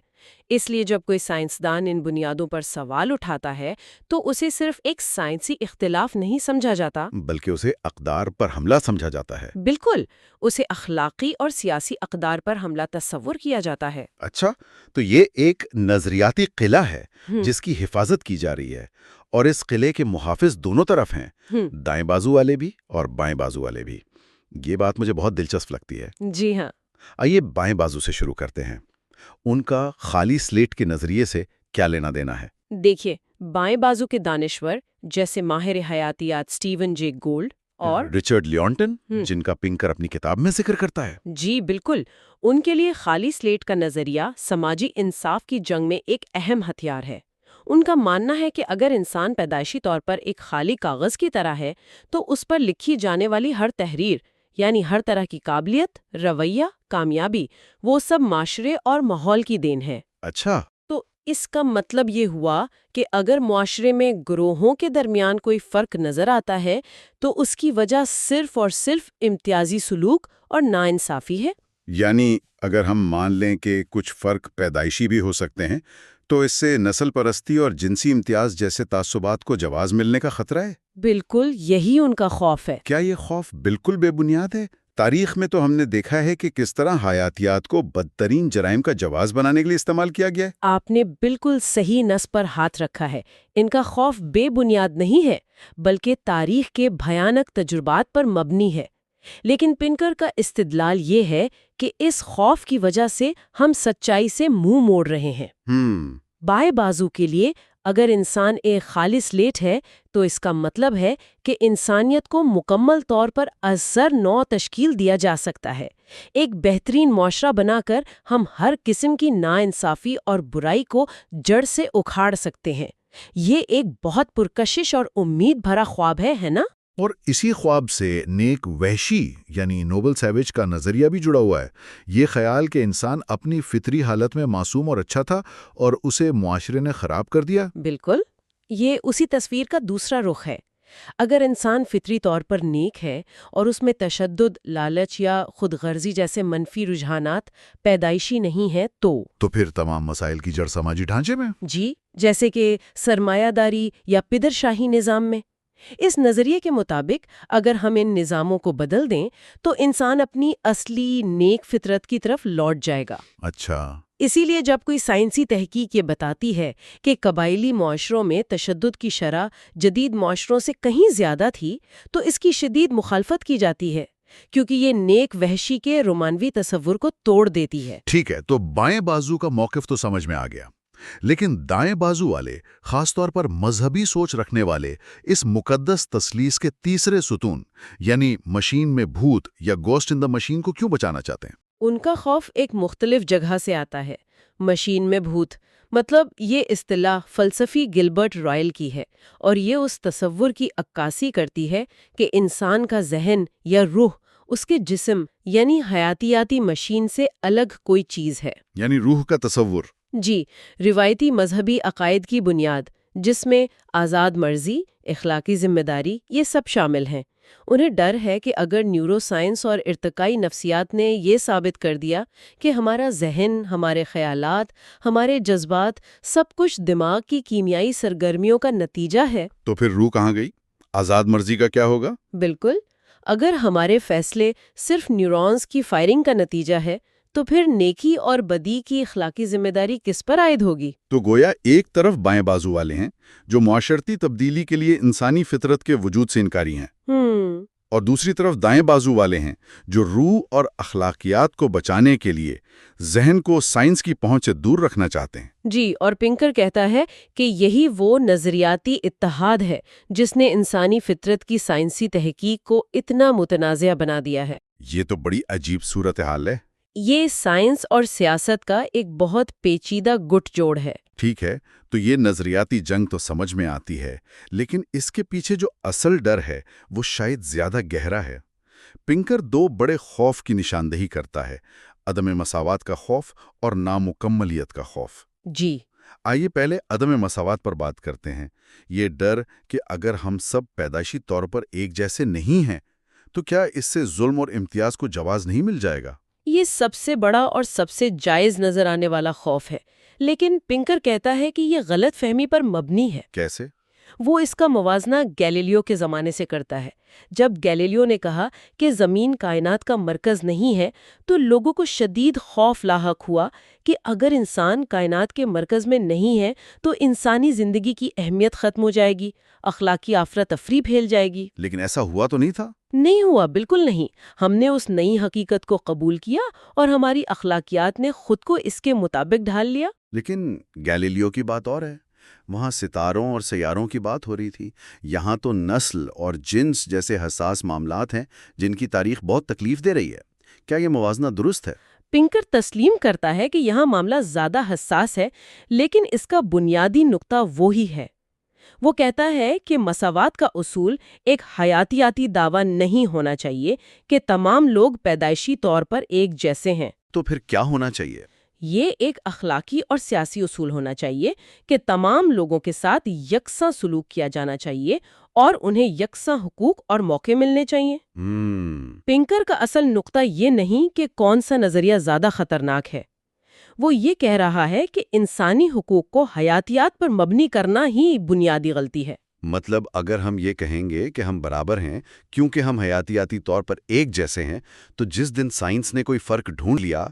اس لیے جب کوئی سائنسدان ان بنیادوں پر سوال اٹھاتا ہے تو اسے صرف ایک سائنسی اختلاف نہیں سمجھا جاتا، بلکہ اسے اقدار پر حملہ سمجھا جاتا ہے۔ بالکل، اسے اخلاقی اور سیاسی اقدار پر حملہ تصور کیا جاتا ہے۔ اچھا، تو یہ ایک نظریاتی قلعہ ہے جس کی حفاظت کی جا رہی ہے، اور اس قلعے کے محافظ دونوں طرف ہیں، دائیں بازو والے بھی اور بائیں بازو والے بھی۔ یہ بات مجھے بہت دلچسپ لگتی ہے۔ جی ہاں، آئیے بائیں بازو سے شروع کرتے ہیں۔ ان کا خالی سلیٹ کے نظریے سے کیا لینا دینا ہے؟ دیکھیے، بائیں بازو کے دانشور جیسے ماہر حیاتیات سٹیون جے گولڈ اور رچرڈ لیونٹن، جن کا پنکر اپنی کتاب میں ذکر کرتا ہے۔ جی بالکل، ان کے لیے خالی سلیٹ کا نظریہ سماجی انصاف کی جنگ میں ایک اہم ہتھیار ہے۔ ان کا ماننا ہے کہ اگر انسان پیدائشی طور پر ایک خالی کاغذ کی طرح ہے تو اس پر لکھی جانے والی ہر تحریر، یعنی ہر طرح کی قابلیت، رویہ، کامیابی، وہ سب معاشرے اور ماحول کی دین ہے۔ اچھا، تو اس کا مطلب یہ ہوا کہ اگر معاشرے میں گروہوں کے درمیان کوئی فرق نظر آتا ہے تو اس کی وجہ صرف اور صرف امتیازی سلوک اور ناانصافی ہے۔ یعنی اگر ہم مان لیں کہ کچھ فرق پیدائشی بھی ہو سکتے ہیں تو اس سے نسل پرستی اور جنسی امتیاز جیسے تعصبات کو جواز ملنے کا خطرہ ہے؟ بالکل، یہی ان کا خوف ہے۔ کیا یہ خوف بالکل بے بنیاد ہے؟ تاریخ میں تو ہم نے دیکھا ہے کہ کس طرح حیاتیات کو بدترین جرائم کا جواز بنانے کے لیے استعمال کیا گیا ہے۔ آپ نے بالکل صحیح نس پر ہاتھ رکھا ہے۔ ان کا خوف بے بنیاد نہیں ہے، بلکہ تاریخ کے بھیانک تجربات پر مبنی ہے۔ لیکن پنکر کا استدلال یہ ہے کہ اس خوف کی وجہ سے ہم سچائی سے منہ موڑ رہے ہیں۔ بائیں بازو کے لیے اگر انسان ایک خالی سلیٹ ہے تو اس کا مطلب ہے کہ انسانیت کو مکمل طور پر از سر نو تشکیل دیا جا سکتا ہے۔ ایک بہترین معاشرہ بنا کر ہم ہر قسم کی ناانصافی اور برائی کو جڑ سے اکھاڑ سکتے ہیں۔ یہ ایک بہت پرکشش اور امید بھرا خواب ہے نا؟ اور اسی خواب سے نیک وحشی یعنی نوبل سیویج کا نظریہ بھی جڑا ہوا ہے۔ یہ خیال کہ انسان اپنی فطری حالت میں معصوم اور اچھا تھا اور اسے معاشرے نے خراب کر دیا۔ بالکل، یہ اسی تصویر کا دوسرا رخ ہے۔ اگر انسان فطری طور پر نیک ہے اور اس میں تشدد، لالچ یا خود غرضی جیسے منفی رجحانات پیدائشی نہیں ہیں تو پھر تمام مسائل کی جڑ سماجی ڈھانچے میں؟ جی، جیسے کہ سرمایہ داری یا پدر شاہی نظام میں۔ اس نظریے کے مطابق اگر ہم ان نظاموں کو بدل دیں تو انسان اپنی اصلی نیک فطرت کی طرف لوٹ جائے گا۔ اچھا، اسی لیے جب کوئی سائنسی تحقیق یہ بتاتی ہے کہ قبائلی معاشروں میں تشدد کی شرح جدید معاشروں سے کہیں زیادہ تھی تو اس کی شدید مخالفت کی جاتی ہے، کیونکہ یہ نیک وحشی کے رومانوی تصور کو توڑ دیتی ہے۔ ٹھیک ہے، تو بائیں بازو کا موقف تو سمجھ میں آ گیا، لیکن دائیں بازو والے، خاص طور پر مذہبی سوچ رکھنے والے، اس مقدس تثلیث کے تیسرے ستون یعنی مشین میں بھوت یا گوسٹ ان دا مشین کو کیوں بچانا چاہتے ہیں؟ ان کا خوف ایک مختلف جگہ سے آتا ہے۔ مشین میں بھوت مطلب یہ اصطلاح فلسفی گلبرٹ رائل کی ہے، اور یہ اس تصور کی عکاسی کرتی ہے کہ انسان کا ذہن یا روح اس کے جسم یعنی حیاتیاتی مشین سے الگ کوئی چیز ہے۔ یعنی روح کا تصور۔ جی، روایتی مذہبی عقائد کی بنیاد جس میں آزاد مرضی، اخلاقی ذمہ داری، یہ سب شامل ہیں۔ انہیں ڈر ہے کہ اگر نیورو سائنس اور ارتقائی نفسیات نے یہ ثابت کر دیا کہ ہمارا ذہن، ہمارے خیالات، ہمارے جذبات سب کچھ دماغ کی کیمیائی سرگرمیوں کا نتیجہ ہے، تو پھر روح کہاں گئی؟ آزاد مرضی کا کیا ہوگا؟ بالکل، اگر ہمارے فیصلے صرف نیورونز کی فائرنگ کا نتیجہ ہے تو پھر نیکی اور بدی کی اخلاقی ذمہ داری کس پر عائد ہوگی؟ تو گویا ایک طرف بائیں بازو والے ہیں جو معاشرتی تبدیلی کے لیے انسانی فطرت کے وجود سے انکاری ہیں، اور دوسری طرف دائیں بازو والے ہیں جو روح اور اخلاقیات کو بچانے کے لیے ذہن کو سائنس کی پہنچ سے دور رکھنا چاہتے ہیں۔ جی، اور پنکر کہتا ہے کہ یہی وہ نظریاتی اتحاد ہے جس نے انسانی فطرت کی سائنسی تحقیق کو اتنا متنازع بنا دیا ہے۔ یہ تو بڑی عجیب صورتحال ہے۔ یہ سائنس اور سیاست کا ایک بہت پیچیدہ گٹ جوڑ ہے۔ ٹھیک ہے، تو یہ نظریاتی جنگ تو سمجھ میں آتی ہے، لیکن اس کے پیچھے جو اصل ڈر ہے وہ شاید زیادہ گہرا ہے۔ پنکر دو بڑے خوف کی نشاندہی کرتا ہے: عدم مساوات کا خوف اور نامکملیت کا خوف۔ جی، آئیے پہلے عدم مساوات پر بات کرتے ہیں۔ یہ ڈر کہ اگر ہم سب پیدائشی طور پر ایک جیسے نہیں ہیں تو کیا اس سے ظلم اور امتیاز کو جواز نہیں مل جائے گا؟ یہ سب سے بڑا اور سب سے جائز نظر آنے والا خوف ہے، لیکن پنکر کہتا ہے کہ یہ غلط فہمی پر مبنی ہے۔ کیسے؟ وہ اس کا موازنہ گیلیلیو کے زمانے سے کرتا ہے۔ جب گیلیلیو نے کہا کہ زمین کائنات کا مرکز نہیں ہے تو لوگوں کو شدید خوف لاحق ہوا کہ اگر انسان کائنات کے مرکز میں نہیں ہے تو انسانی زندگی کی اہمیت ختم ہو جائے گی، اخلاقی افراتفری پھیل جائے گی۔ لیکن ایسا ہوا تو نہیں تھا؟ نہیں ہوا، بالکل نہیں۔ ہم نے اس نئی حقیقت کو قبول کیا اور ہماری اخلاقیات نے خود کو اس کے مطابق ڈھال لیا۔ لیکن گیلیلیو کی بات اور ہے، وہاں ستاروں اور سیاروں کی بات ہو رہی تھی۔ یہاں تو نسل اور جنس جیسے حساس معاملات ہیں جن کی تاریخ بہت تکلیف دے رہی ہے۔ کیا یہ موازنہ درست ہے؟ پنکر تسلیم کرتا ہے کہ یہاں معاملہ زیادہ حساس ہے، لیکن اس کا بنیادی نقطہ وہی ہے۔ وہ کہتا ہے کہ مساوات کا اصول ایک حیاتیاتی دعویٰ نہیں ہونا چاہیے کہ تمام لوگ پیدائشی طور پر ایک جیسے ہیں۔ تو پھر کیا ہونا چاہیے؟ یہ ایک اخلاقی اور سیاسی اصول ہونا چاہیے کہ تمام لوگوں کے ساتھ یکساں سلوک کیا جانا چاہیے اور انہیں یکساں حقوق اور موقع ملنے چاہیے۔ پنکر کا اصل نقطہ یہ نہیں کہ کون سا نظریہ زیادہ خطرناک ہے، وہ یہ کہہ رہا ہے کہ انسانی حقوق کو حیاتیات پر مبنی کرنا ہی بنیادی غلطی ہے۔ مطلب اگر ہم یہ کہیں گے کہ ہم برابر ہیں کیونکہ ہم حیاتیاتی طور پر ایک جیسے ہیں، تو جس دن سائنس نے کوئی فرق ڈھونڈ لیا،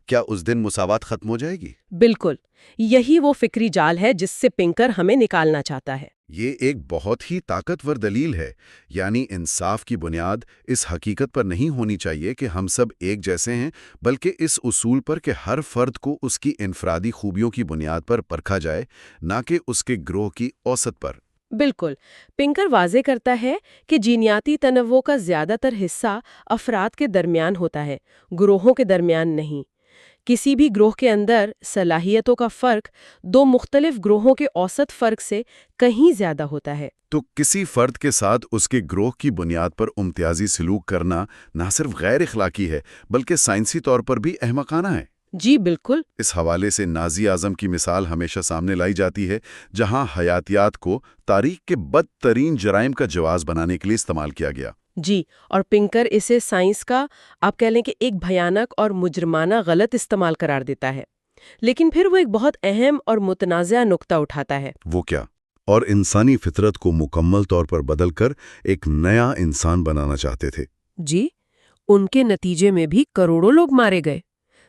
کیا اس دن مساوات ختم ہو جائے گی؟ بالکل، یہی وہ فکری جال ہے جس سے پنکر ہمیں نکالنا چاہتا ہے۔ یہ ایک بہت ہی طاقتور دلیل ہے، یعنی انصاف کی بنیاد اس حقیقت پر نہیں ہونی چاہیے کہ ہم سب ایک جیسے ہیں، بلکہ اس اصول پر کہ ہر فرد کو اس کی انفرادی خوبیوں کی بنیاد پر پرکھا جائے، نہ کہ اس کے گروہ کی اوسط پر۔ بالکل، پنکر واضح کرتا ہے کہ جینیاتی تنوع کا زیادہ تر حصہ افراد کے درمیان ہوتا ہے، گروہوں کے درمیان نہیں۔ کسی بھی گروہ کے اندر صلاحیتوں کا فرق دو مختلف گروہوں کے اوسط فرق سے کہیں زیادہ ہوتا ہے۔ تو کسی فرد کے ساتھ اس کے گروہ کی بنیاد پر امتیازی سلوک کرنا نہ صرف غیر اخلاقی ہے بلکہ سائنسی طور پر بھی احمقانہ ہے۔ جی بالکل۔ اس حوالے سے نازی اعظم کی مثال ہمیشہ سامنے لائی جاتی ہے، جہاں حیاتیات کو تاریخ کے بدترین جرائم کا جواز بنانے کے لیے استعمال کیا گیا۔ جی، اور پنکر اسے سائنس کا آپ کہہ لیں کہ ایک بھیانک اور مجرمانہ غلط استعمال قرار دیتا ہے، لیکن پھر وہ ایک بہت اہم اور متنازع نقطہ اٹھاتا ہے۔ وہ کیا؟ اور انسانی فطرت کو مکمل طور پر بدل کر ایک نیا انسان بنانا چاہتے تھے۔ جی، ان کے نتیجے میں بھی کروڑوں لوگ مارے گئے۔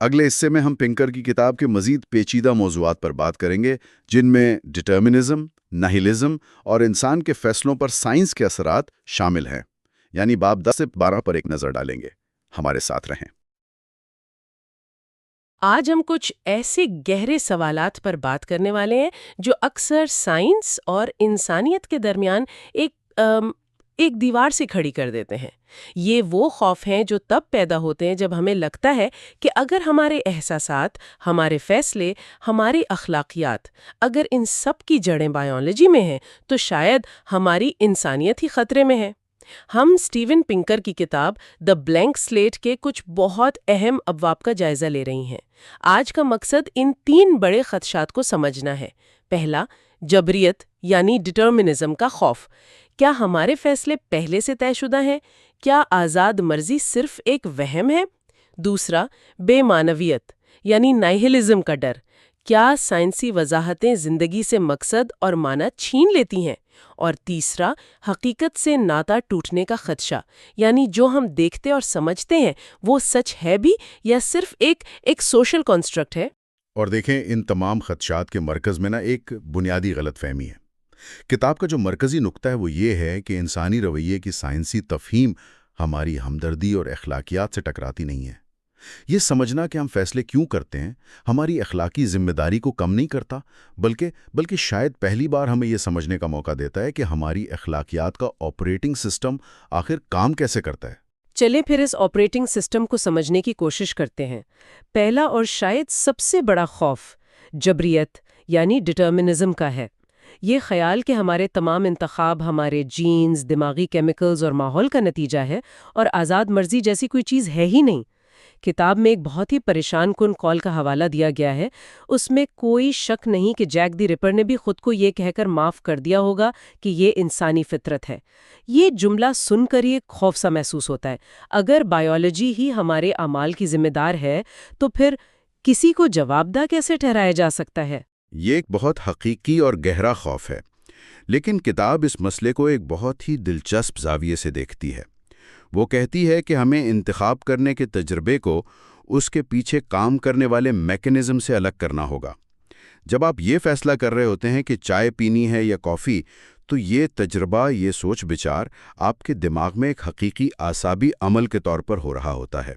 اگلے حصے میں ہم پنکر کی کتاب کے مزید پیچیدہ موضوعات پر بات کریں گے، جن میں ڈٹرمنزم، نہیلزم اور انسان کے فیصلوں پر سائنس کے اثرات شامل ہیں۔ یعنی باب 10 سے 12 پر ایک نظر ڈالیں گے۔ ہمارے ساتھ رہیں۔ آج ہم کچھ ایسے گہرے سوالات پر بات کرنے والے ہیں جو اکثر سائنس اور انسانیت کے درمیان ایک دیوار سے کھڑی کر دیتے ہیں۔ یہ وہ خوف ہیں جو تب پیدا ہوتے ہیں جب ہمیں لگتا ہے کہ اگر ہمارے احساسات، ہمارے فیصلے، ہماری اخلاقیات، اگر ان سب کی جڑیں بائیولوجی میں ہیں تو شاید ہماری انسانیت ہی خطرے میں ہے۔ ہم اسٹیون پنکر کی کتاب دی بلینک سلیٹ کے کچھ بہت اہم ابواب کا جائزہ لے رہی ہیں۔ آج کا مقصد ان 3 بڑے خدشات کو سمجھنا ہے۔ پہلا، جبریت یعنی ڈٹرمنزم کا خوف۔ کیا ہمارے فیصلے پہلے سے طے شدہ ہیں؟ کیا آزاد مرضی صرف ایک وہم ہے؟ دوسرا، بے معنویت یعنی نائہلزم کا ڈر۔ کیا سائنسی وضاحتیں زندگی سے مقصد اور معنی چھین لیتی ہیں؟ اور تیسرا، حقیقت سے ناتا ٹوٹنے کا خدشہ، یعنی جو ہم دیکھتے اور سمجھتے ہیں وہ سچ ہے بھی یا صرف ایک سوشل کنسٹرکٹ ہے؟ اور دیکھیں، ان تمام خدشات کے مرکز میں ایک بنیادی غلط فہمی ہے۔ کتاب کا جو مرکزی نقطہ ہے وہ یہ ہے کہ انسانی رویے کی سائنسی تفہیم ہماری ہمدردی اور اخلاقیات سے ٹکراتی نہیں ہے۔ یہ سمجھنا کہ ہم فیصلے کیوں کرتے ہیں ہماری اخلاقی ذمہ داری کو کم نہیں کرتا، بلکہ شاید پہلی بار ہمیں یہ سمجھنے کا موقع دیتا ہے کہ ہماری اخلاقیات کا آپریٹنگ سسٹم آخر کام کیسے کرتا ہے۔ چلیں پھر اس آپریٹنگ سسٹم کو سمجھنے کی کوشش کرتے ہیں۔ پہلا اور شاید سب سے بڑا خوف جبریت یعنی ڈٹرمنزم کا ہے۔ یہ خیال کہ ہمارے تمام انتخاب ہمارے جینز، دماغی کیمیکلز اور ماحول کا نتیجہ ہے اور آزاد مرضی جیسی کوئی چیز ہے ہی نہیں۔ کتاب میں ایک بہت ہی پریشان کن قول کا حوالہ دیا گیا ہے۔ اس میں کوئی شک نہیں کہ جیک دی رپر نے بھی خود کو یہ کہہ کر معاف کر دیا ہوگا کہ یہ انسانی فطرت ہے۔ یہ جملہ سن کر ہی خوف سا محسوس ہوتا ہے۔ اگر بائیولوجی ہی ہمارے اعمال کی ذمہ دار ہے تو پھر کسی کو جواب دہ کیسے ٹھہرایا جا سکتا ہے؟ یہ ایک بہت حقیقی اور گہرا خوف ہے، لیکن کتاب اس مسئلے کو ایک بہت ہی دلچسپ زاویے سے دیکھتی ہے۔ وہ کہتی ہے کہ ہمیں انتخاب کرنے کے تجربے کو اس کے پیچھے کام کرنے والے میکینزم سے الگ کرنا ہوگا۔ جب آپ یہ فیصلہ کر رہے ہوتے ہیں کہ چائے پینی ہے یا کافی، تو یہ تجربہ، یہ سوچ بچار آپ کے دماغ میں ایک حقیقی اعصابی عمل کے طور پر ہو رہا ہوتا ہے۔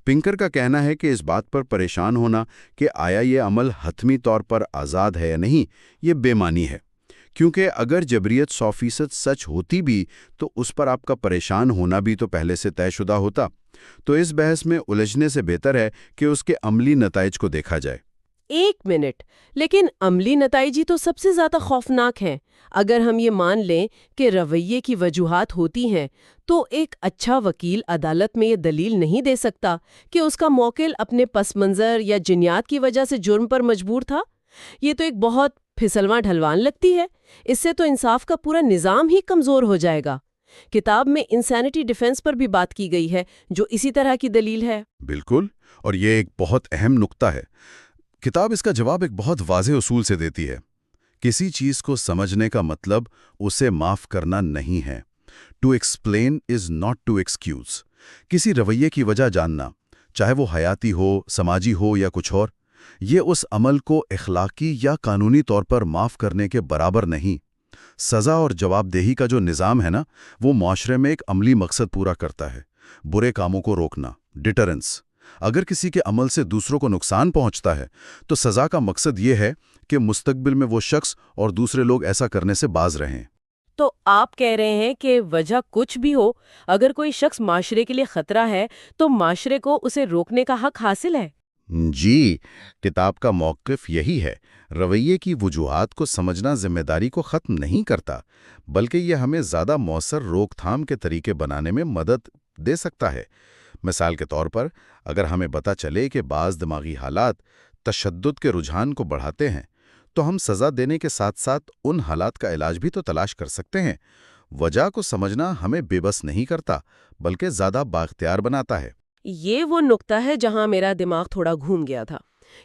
پنکر کا کہنا ہے کہ اس بات پر پریشان ہونا کہ آیا یہ عمل حتمی طور پر آزاد ہے یا نہیں، یہ بے معنی ہے، کیونکہ اگر جبریت 100% سچ ہوتی بھی تو اس پر آپ کا پریشان ہونا بھی تو پہلے سے طے شدہ ہوتا۔ تو اس بحث میں الجھنے سے بہتر ہے کہ اس کے عملی نتائج کو دیکھا جائے۔ ایک منٹ، لیکن عملی نتائج ہی تو سب سے زیادہ خوفناک ہیں۔ اگر ہم یہ مان لیں کہ رویے کی وجوہات ہوتی ہیں تو ایک اچھا وکیل عدالت میں یہ دلیل نہیں دے سکتا کہ اس کا موکل اپنے پس منظر یا جنیات کی وجہ سے جرم پر مجبور تھا۔ یہ تو ایک بہت پھسلواں ڈھلوان لگتی ہے۔ اس سے تو انصاف کا پورا نظام ہی کمزور ہو جائے گا۔ کتاب میں انسینٹی ڈیفنس پر بھی بات کی گئی ہے جو اسی طرح کی دلیل ہے۔ بالکل، اور یہ ایک بہت اہم نقطہ ہے۔ کتاب اس کا جواب ایک بہت واضح اصول سے دیتی ہے۔ کسی چیز کو سمجھنے کا مطلب اسے معاف کرنا نہیں ہے۔ To explain is not to excuse. کسی رویے کی وجہ جاننا، چاہے وہ حیاتی ہو، سماجی ہو یا کچھ اور، یہ اس عمل کو اخلاقی یا قانونی طور پر معاف کرنے کے برابر نہیں۔ سزا اور جواب دہی کا جو نظام ہے وہ معاشرے میں ایک عملی مقصد پورا کرتا ہے، برے کاموں کو روکنا، ڈیٹرنس۔ اگر کسی کے عمل سے دوسروں کو نقصان پہنچتا ہے تو سزا کا مقصد یہ ہے کہ مستقبل میں وہ شخص اور دوسرے لوگ ایسا کرنے سے باز رہیں۔ تو آپ کہہ رہے ہیں کہ وجہ کچھ بھی ہو، اگر کوئی شخص معاشرے کے لیے خطرہ ہے تو معاشرے کو اسے روکنے کا حق حاصل ہے؟ جی، کتاب کا موقف یہی ہے۔ رویے کی وجوہات کو سمجھنا ذمہ داری کو ختم نہیں کرتا، بلکہ یہ ہمیں زیادہ مؤثر روک تھام کے طریقے بنانے میں مدد دے سکتا ہے۔ مثال کے طور پر، اگر ہمیں پتہ چلے کہ بعض دماغی حالات تشدد کے رجحان کو بڑھاتے ہیں، تو ہم سزا دینے کے ساتھ ساتھ ان حالات کا علاج بھی تو تلاش کر سکتے ہیں۔ وجہ کو سمجھنا ہمیں بے بس نہیں کرتا، بلکہ زیادہ بااختیار بناتا ہے۔ یہ وہ نقطہ ہے جہاں میرا دماغ تھوڑا گھوم گیا تھا۔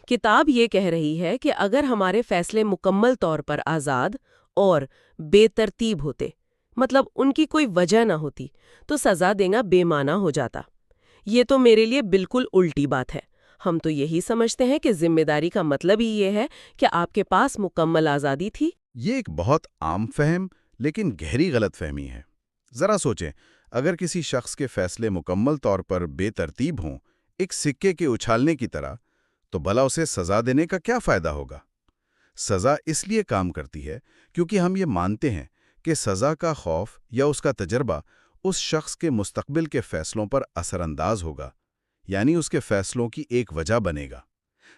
کتاب یہ کہہ رہی ہے کہ اگر ہمارے فیصلے مکمل طور پر آزاد اور بے ترتیب ہوتے، مطلب ان کی کوئی وجہ نہ ہوتی، تو سزا دینا بے معنی ہو جاتا۔ یہ تو میرے لیے بالکل الٹی بات ہے۔ ہم تو یہی سمجھتے ہیں کہ ذمہ داری کا مطلب ہی یہ ہے کہ آپ کے پاس مکمل آزادی تھی۔ یہ ایک بہت عام فہم لیکن گہری غلط فہمی ہے۔ ذرا سوچیں، اگر کسی شخص کے فیصلے مکمل طور پر بے ترتیب ہوں، ایک سکے کے اچھالنے کی طرح، تو بھلا اسے سزا دینے کا کیا فائدہ ہوگا؟ سزا اس لیے کام کرتی ہے کیونکہ ہم یہ مانتے ہیں کہ سزا کا خوف یا اس کا تجربہ اس شخص کے مستقبل کے فیصلوں پر اثر انداز ہوگا، یعنی اس کے فیصلوں کی ایک وجہ بنے گا۔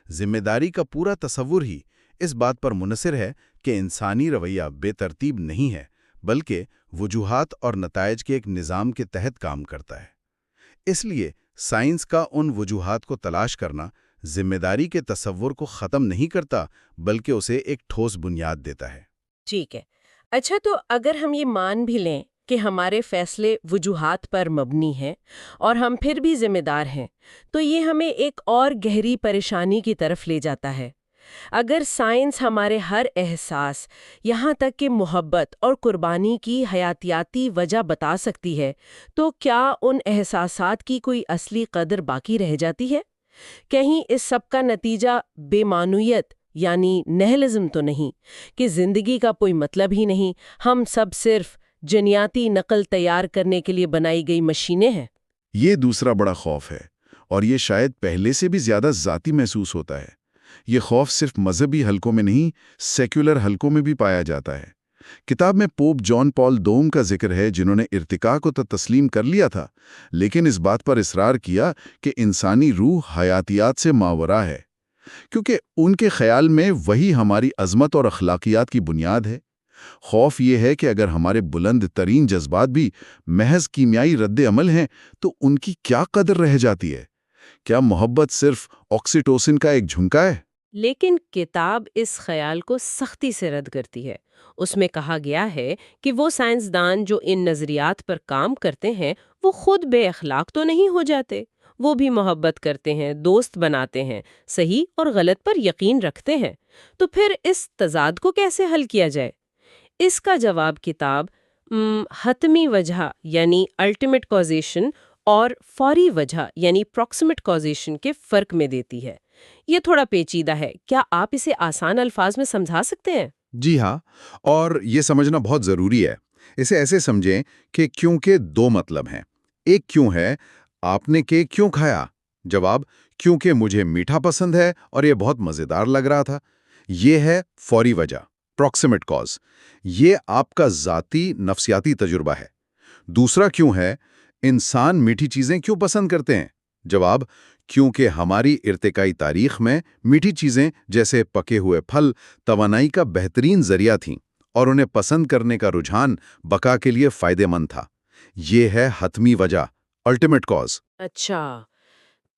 ذمہ داری کا پورا تصور ہی اس بات پر منحصر ہے کہ انسانی رویہ بے ترتیب نہیں ہے، بلکہ وجوہات اور نتائج کے ایک نظام کے تحت کام کرتا ہے۔ اس لیے سائنس کا ان وجوہات کو تلاش کرنا ذمہ داری کے تصور کو ختم نہیں کرتا، بلکہ اسے ایک ٹھوس بنیاد دیتا ہے۔ ٹھیک ہے۔ اچھا، تو اگر ہم یہ مان بھی لیں کہ ہمارے فیصلے وجوہات پر مبنی ہیں اور ہم پھر بھی ذمہ دار ہیں، تو یہ ہمیں ایک اور گہری پریشانی کی طرف لے جاتا ہے۔ اگر سائنس ہمارے ہر احساس، یہاں تک کہ محبت اور قربانی کی حیاتیاتی وجہ بتا سکتی ہے، تو کیا ان احساسات کی کوئی اصلی قدر باقی رہ جاتی ہے؟ کہیں اس سب کا نتیجہ بے معنویت یعنی نہلزم تو نہیں، کہ زندگی کا کوئی مطلب ہی نہیں، ہم سب صرف جنیاتی نقل تیار کرنے کے لیے بنائی گئی مشینیں ہیں؟ یہ دوسرا بڑا خوف ہے، اور یہ شاید پہلے سے بھی زیادہ ذاتی محسوس ہوتا ہے۔ یہ خوف صرف مذہبی حلقوں میں نہیں، سیکولر حلقوں میں بھی پایا جاتا ہے۔ کتاب میں پوپ جان پال دوم کا ذکر ہے، جنہوں نے ارتقاء کو تو تسلیم کر لیا تھا، لیکن اس بات پر اصرار کیا کہ انسانی روح حیاتیات سے ماورا ہے، کیونکہ ان کے خیال میں وہی ہماری عظمت اور اخلاقیات کی بنیاد ہے۔ خوف یہ ہے کہ اگر ہمارے بلند ترین جذبات بھی محض کیمیائی رد عمل ہیں، تو ان کی کیا قدر رہ جاتی ہے؟ کیا محبت صرف آکسیٹوسن کا ایک جھنکا ہے؟ لیکن کتاب اس خیال کو سختی سے رد کرتی ہے۔ اس میں کہا گیا ہے کہ وہ سائنسدان جو ان نظریات پر کام کرتے ہیں، وہ خود بے اخلاق تو نہیں ہو جاتے۔ وہ بھی محبت کرتے ہیں، دوست بناتے ہیں، صحیح اور غلط پر یقین رکھتے ہیں۔ تو پھر اس تضاد کو کیسے حل کیا جائے؟ اس کا جواب کتاب حتمی وجہ یعنی الٹیمیٹ کازیشن اور فوری وجہ یعنی پراکسیمیٹ کازیشن کے فرق میں دیتی ہے۔ یہ تھوڑا پیچیدہ ہے، کیا آپ اسے آسان الفاظ میں سمجھا سکتے ہیں؟ جی ہاں، اور یہ سمجھنا بہت ضروری ہے۔ اسے ایسے سمجھیں کہ کیونکہ دو مطلب ہیں۔ ایک کیوں ہے، آپ نے کیک کیوں کھایا؟ جواب، کیونکہ مجھے میٹھا پسند ہے اور یہ بہت مزیدار لگ رہا تھا۔ یہ ہے فوری وجہ، پراکسیمیٹ کاز۔ یہ آپ کا ذاتی نفسیاتی تجربہ ہے۔ دوسرا کیوں ہے، انسان میٹھی چیزیں کیوں پسند کرتے ہیں؟ جواب، کیونکہ ہماری ارتقائی تاریخ میں میٹھی چیزیں جیسے پکے ہوئے پھل توانائی کا بہترین ذریعہ تھیں، اور انہیں پسند کرنے کا رجحان بقا کے لیے فائدہ مند تھا۔ یہ ہے حتمی وجہ، الٹیمیٹ کاز۔ اچھا،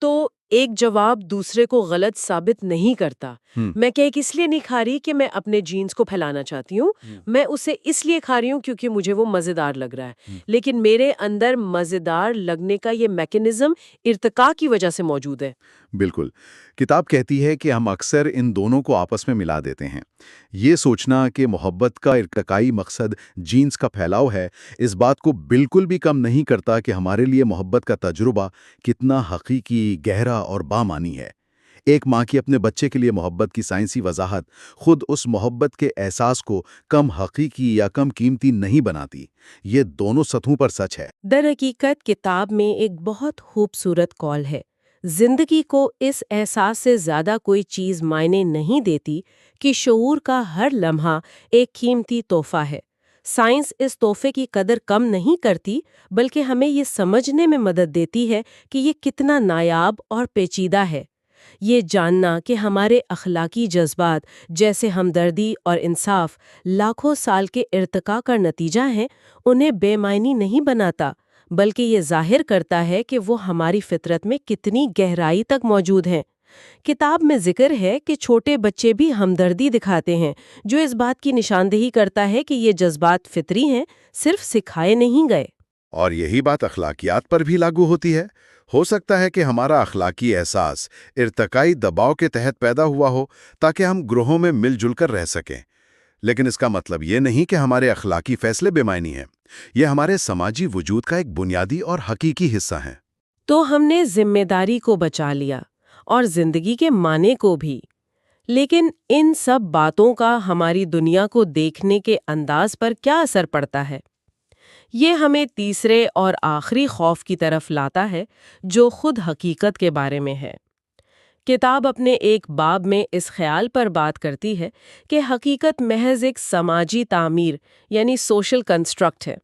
تو ایک جواب دوسرے کو غلط ثابت نہیں کرتا۔ میں کیک اس لیے نہیں کھا رہی کہ میں اپنے جینز کو پھیلانا چاہتی ہوں، میں اسے اس لیے کھا رہی ہوں کیونکہ مجھے وہ مزیدار لگ رہا ہے، لیکن میرے اندر مزیدار لگنے کا یہ میکینزم ارتقاء کی وجہ سے موجود ہے۔ بالکل، کتاب کہتی ہے کہ ہم اکثر ان دونوں کو آپس میں ملا دیتے ہیں۔ یہ سوچنا کہ محبت کا ارتقائی مقصد جینز کا پھیلاؤ ہے، اس بات کو بالکل بھی کم نہیں کرتا کہ ہمارے لیے محبت کا تجربہ کتنا حقیقی، گہرا اور بامعنی ہے۔ ایک ماں کی اپنے بچے کے لیے محبت کی سائنسی وضاحت خود اس محبت کے احساس کو کم حقیقی یا کم قیمتی نہیں بناتی۔ یہ دونوں سطحوں پر سچ ہے۔ در حقیقت کتاب میں ایک بہت خوبصورت قول ہے، زندگی کو اس احساس سے زیادہ کوئی چیز معنی نہیں دیتی کہ شعور کا ہر لمحہ ایک قیمتی تحفہ ہے۔ سائنس اس تحفے کی قدر کم نہیں کرتی، بلکہ ہمیں یہ سمجھنے میں مدد دیتی ہے کہ یہ کتنا نایاب اور پیچیدہ ہے۔ یہ جاننا کہ ہمارے اخلاقی جذبات جیسے ہمدردی اور انصاف لاکھوں سال کے ارتقاء کا نتیجہ ہیں، انہیں بے معنی نہیں بناتا، بلکہ یہ ظاہر کرتا ہے کہ وہ ہماری فطرت میں کتنی گہرائی تک موجود ہیں۔ کتاب میں ذکر ہے کہ چھوٹے بچے بھی ہمدردی دکھاتے ہیں، جو اس بات کی نشاندہی کرتا ہے کہ یہ جذبات فطری ہیں، صرف سکھائے نہیں گئے۔ اور یہی بات اخلاقیات پر بھی لاگو ہوتی ہے۔ ہو سکتا ہے کہ ہمارا اخلاقی احساس ارتقائی دباؤ کے تحت پیدا ہوا ہو تاکہ ہم گروہوں میں مل جل کر رہ سکیں، لیکن اس کا مطلب یہ نہیں کہ ہمارے اخلاقی فیصلے بے معنی ہیں۔ یہ ہمارے سماجی وجود کا ایک بنیادی اور حقیقی حصہ ہیں۔ تو ہم نے ذمہ داری کو بچا لیا، اور زندگی کے معنی کو بھی۔ لیکن ان سب باتوں کا ہماری دنیا کو دیکھنے کے انداز پر کیا اثر پڑتا ہے؟ یہ ہمیں تیسرے اور آخری خوف کی طرف لاتا ہے، جو خود حقیقت کے بارے میں ہے۔ کتاب اپنے ایک باب میں اس خیال پر بات کرتی ہے کہ حقیقت محض ایک سماجی تعمیر یعنی سوشل کنسٹرکٹ ہے۔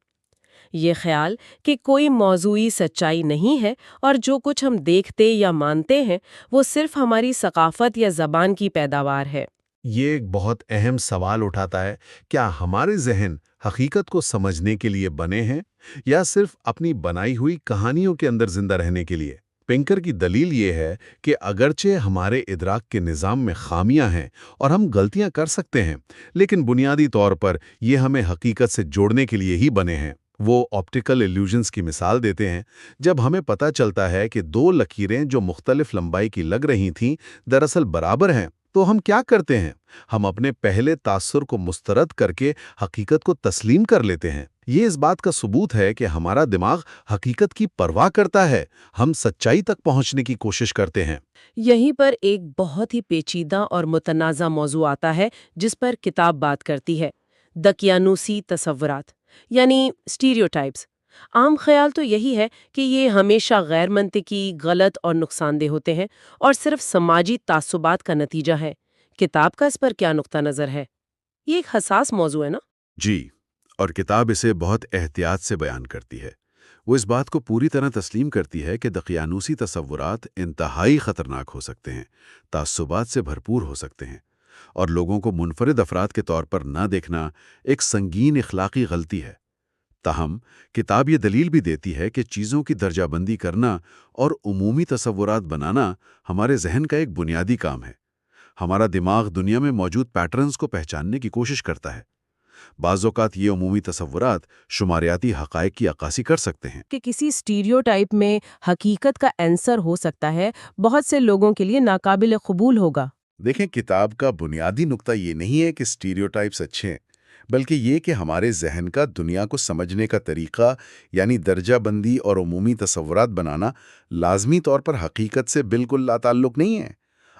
یہ خیال کہ کوئی موضوعی سچائی نہیں ہے اور جو کچھ ہم دیکھتے یا مانتے ہیں وہ صرف ہماری ثقافت یا زبان کی پیداوار ہے۔ یہ ایک بہت اہم سوال اٹھاتا ہے، کیا ہمارے ذہن حقیقت کو سمجھنے کے لیے بنے ہیں یا صرف اپنی بنائی ہوئی کہانیوں کے اندر زندہ رہنے کے لیے؟ پنکر کی دلیل یہ ہے کہ اگرچہ ہمارے ادراک کے نظام میں خامیاں ہیں اور ہم غلطیاں کر سکتے ہیں، لیکن بنیادی طور پر یہ ہمیں حقیقت سے جوڑنے کے لیے ہی بنے ہیں۔ وہ آپٹیکل ایلیوژنز کی مثال دیتے ہیں۔ جب ہمیں پتہ چلتا ہے کہ دو لکیریں جو مختلف لمبائی کی لگ رہی تھیں دراصل برابر ہیں، تو ہم کیا کرتے ہیں؟ ہم اپنے پہلے تاثر کو مسترد کر کے حقیقت کو تسلیم کر لیتے ہیں۔ یہ اس بات کا ثبوت ہے کہ ہمارا دماغ حقیقت کی پرواہ کرتا ہے، ہم سچائی تک پہنچنے کی کوشش کرتے ہیں۔ یہیں پر ایک بہت ہی پیچیدہ اور متنازع موضوع آتا ہے جس پر کتاب بات کرتی ہے: دقیانوسی تصورات، یعنی اسٹیریوٹائپس۔ عام خیال تو یہی ہے کہ یہ ہمیشہ غیر منطقی، غلط اور نقصان دہ ہوتے ہیں اور صرف سماجی تعصبات کا نتیجہ ہے۔ کتاب کا اس پر کیا نقطہ نظر ہے؟ یہ ایک حساس موضوع ہے نا؟ جی، اور کتاب اسے بہت احتیاط سے بیان کرتی ہے۔ وہ اس بات کو پوری طرح تسلیم کرتی ہے کہ دقیانوسی تصورات انتہائی خطرناک ہو سکتے ہیں، تعصبات سے بھرپور ہو سکتے ہیں، اور لوگوں کو منفرد افراد کے طور پر نہ دیکھنا ایک سنگین اخلاقی غلطی ہے۔ تاہم کتاب یہ دلیل بھی دیتی ہے کہ چیزوں کی درجہ بندی کرنا اور عمومی تصورات بنانا ہمارے ذہن کا ایک بنیادی کام ہے۔ ہمارا دماغ دنیا میں موجود پیٹرنز کو پہچاننے کی کوشش کرتا ہے۔ بعض اوقات یہ عمومی تصورات شماریاتی حقائق کی عکاسی کر سکتے ہیں۔ کہ کسی اسٹیریوٹائپ میں حقیقت کا عنصر ہو سکتا ہے، بہت سے لوگوں کے لیے ناقابل قبول ہوگا۔ دیکھیں، کتاب کا بنیادی نقطہ یہ نہیں ہے کہ اسٹیریوٹائپس اچھے ہیں، بلکہ یہ کہ ہمارے ذہن کا دنیا کو سمجھنے کا طریقہ، یعنی درجہ بندی اور عمومی تصورات بنانا، لازمی طور پر حقیقت سے بالکل لا تعلق نہیں ہے۔